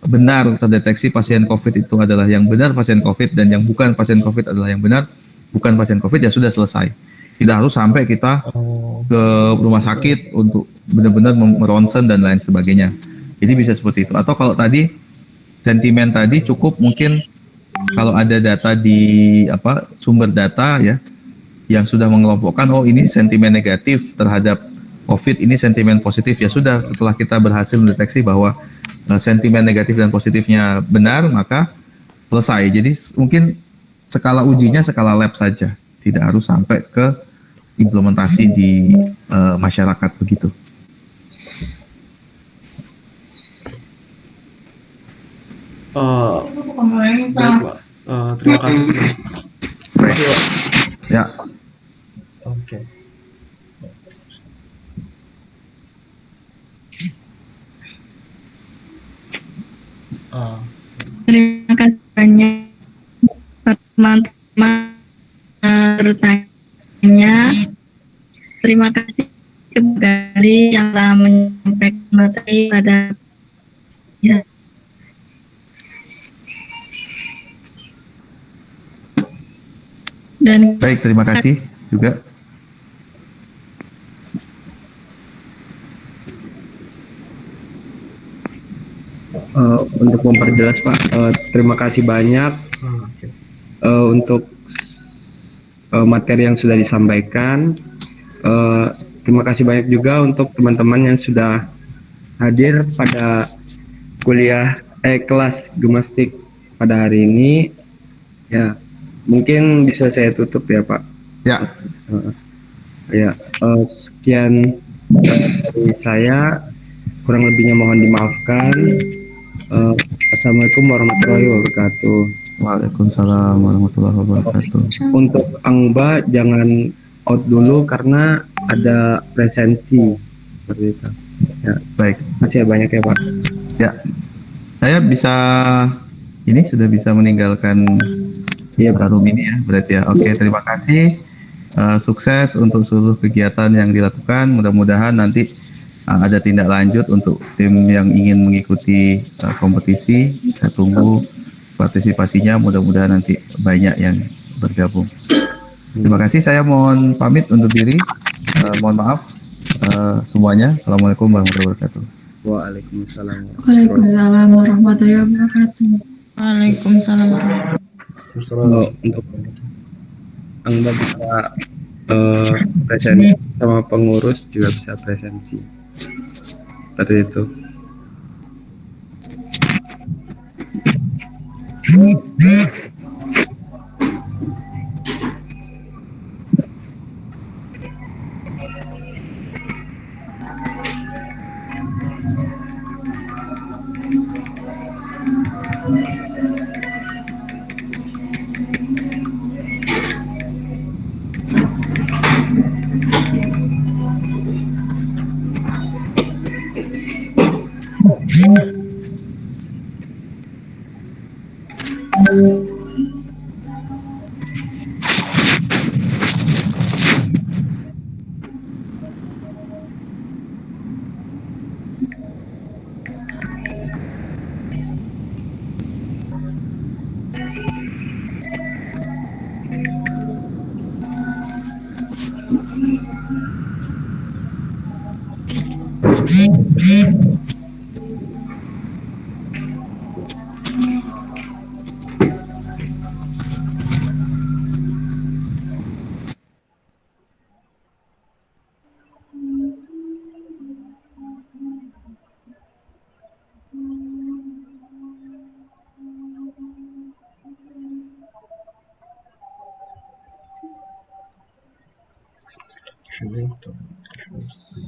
benar terdeteksi pasien COVID itu adalah yang benar pasien COVID dan yang bukan pasien COVID adalah yang benar bukan pasien COVID, ya sudah selesai. Tidak harus sampai kita ke rumah sakit untuk benar-benar meronsen dan lain sebagainya. Jadi bisa seperti itu. Atau kalau tadi sentimen tadi cukup mungkin kalau ada data di sumber data ya yang sudah mengelompokkan ini sentimen negatif terhadap COVID, ini sentimen positif, ya sudah, setelah kita berhasil mendeteksi bahwa sentimen negatif dan positifnya benar, maka selesai. Jadi mungkin skala ujinya skala lab saja, tidak harus sampai ke implementasi di masyarakat begitu. Baik Pak, terima kasih sudah. Ya. Oke. Terima kasih banyak teman-teman bertanya. Terima kasih kembali yang telah menyampaikan materi pada ya. Dan Baik, terima kasih juga. Untuk memperjelas Pak, terima kasih banyak untuk materi yang sudah disampaikan. Terima kasih banyak juga untuk teman-teman yang sudah hadir pada kelas gemastik pada hari ini. Ya, mungkin bisa saya tutup ya Pak. Ya. Sekian dari saya, kurang lebihnya mohon dimaafkan. Assalamualaikum warahmatullahi wabarakatuh. Waalaikumsalam warahmatullahi wabarakatuh. Untuk Angba jangan out dulu karena ada presensi seperti itu. Ya, baik. Masih banyak ya Pak. Ya, saya sudah bisa meninggalkan room ini ya, berarti ya. Oke, terima kasih. Sukses untuk seluruh kegiatan yang dilakukan. Mudah-mudahan nanti ada tindak lanjut untuk tim yang ingin mengikuti kompetisi. Saya tunggu partisipasinya, mudah-mudahan nanti banyak yang bergabung. Terima kasih, saya mohon pamit undur diri. Mohon maaf semuanya. Assalamualaikum warahmatullahi wabarakatuh. Waalaikumsalam. Waalaikumsalam warahmatullahi wabarakatuh. Waalaikumsalam. Untuk Angga bisa presensi sama pengurus juga bisa presensi. Seperti itu.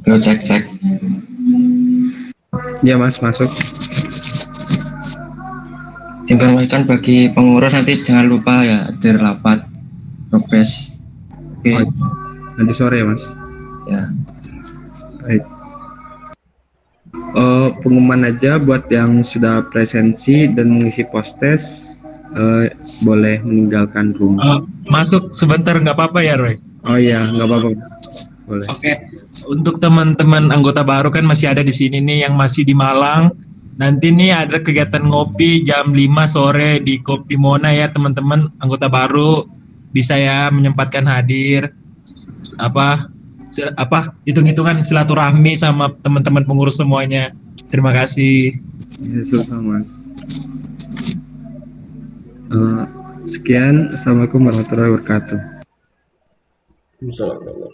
Yo, cek cek. Ya Mas, masuk. Informasikan bagi pengurus nanti jangan lupa ya hadir rapat progres. Oke. Nanti sore ya Mas. Ya. Baik. Pengumuman aja buat yang sudah presensi dan mengisi post-test, boleh meninggalkan rumah. Masuk sebentar nggak apa-apa ya Roy? Oh iya, nggak apa-apa. Boleh. Oke, untuk teman-teman anggota baru kan masih ada di sini nih yang masih di Malang. Nanti nih ada kegiatan ngopi jam 5 sore di Kopi Mona ya teman-teman anggota baru bisa ya menyempatkan hadir hitung-hitungan silaturahmi sama teman-teman pengurus semuanya. Terima kasih. Ya, sama Mas. Sekian, Assalamualaikum warahmatullahi wabarakatuh. Misalnya.